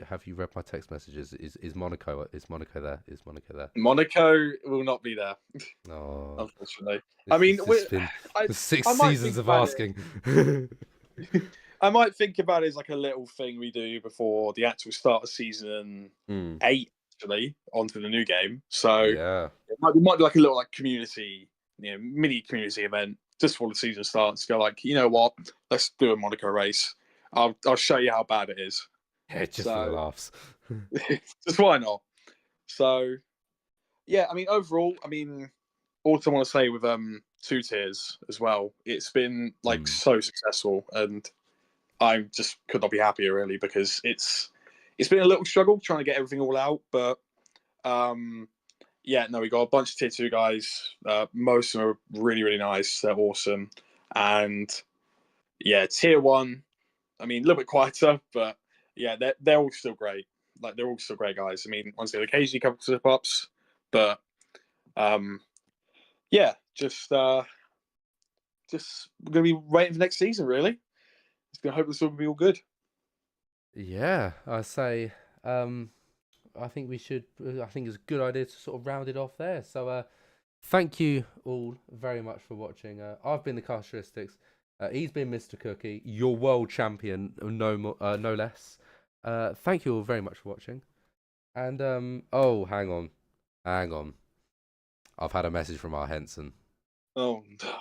Have you read my text messages? Is Monaco there? Is Monaco there? Monaco will not be there. Oh, unfortunately. I mean, it's been 6 seasons of asking. I might think about it as like a little thing we do before the actual start of season 8, actually, onto the new game. So it might be like a little like community, mini community event just before the season starts. Go like, you know what? Let's do a Monaco race. I'll show you how bad it is. Yeah, just for the laughs. Just why not? So, I mean, overall, I mean, all I want to say with 2 tiers as well. It's been like so successful, and I just could not be happier really, because it's been a little struggle trying to get everything all out, but we got a bunch of tier 2 guys. Most of them are really, really nice. They're awesome. And tier 1, I mean, a little bit quieter, but they're all still great. Like, they're all still great guys. I mean, honestly, occasionally a couple of slip-ups, but just we're gonna be waiting for next season, really. Just gonna hope this will be all good. Yeah, I say I think we should. I think it's a good idea to sort of round it off there. So, thank you all very much for watching. I've been the Casteristics. He's been Mr. Cookie, your world champion, no less. Thank you all very much for watching. And oh, hang on. I've had a message from our Henson. Oh, no.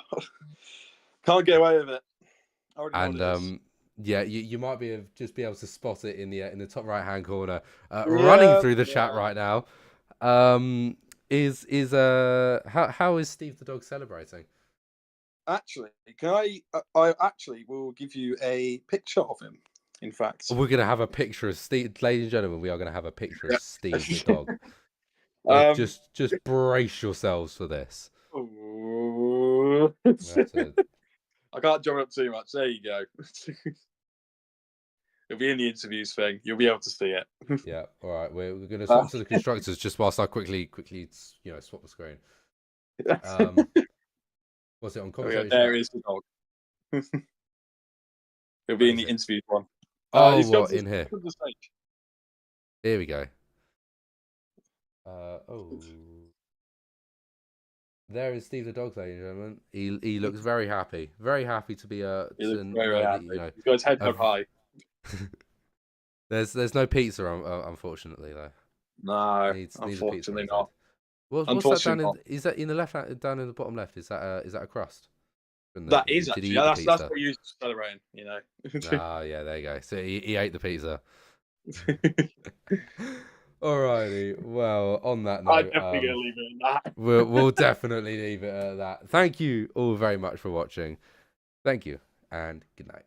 Can't get away with it. I already know what it is. Yeah, you might be able to spot it in the top right hand corner, running through the chat right now. How is Steve the dog celebrating? Actually, I actually will give you a picture of him. In fact, We're gonna have a picture of Steve, ladies and gentlemen. We are gonna have a picture of Steve the dog. Just brace yourselves for this. I can't jump up too much. There you go. It'll be in the interviews thing. You'll be able to see it. Yeah. All right. We're going to swap to the constructors just whilst I quickly swap the screen. What's it on? There is the dog. It'll be in the interviews one. Oh, what in here? Here we go. There is Steve the dog, ladies and gentlemen. He looks very happy to be He looks very happy. He's got his head up high. There's no pizza, unfortunately, though. No, unfortunately not. What's that down in? Is that in the left? Down in the bottom left? Is that a crust? That is actually. That's what we use for celebrating. You know. Yeah, there you go. So he ate the pizza. Alrighty. Well, on that note, I'm definitely gonna leave it at that. We'll definitely leave it at that. Thank you all very much for watching. Thank you and good night.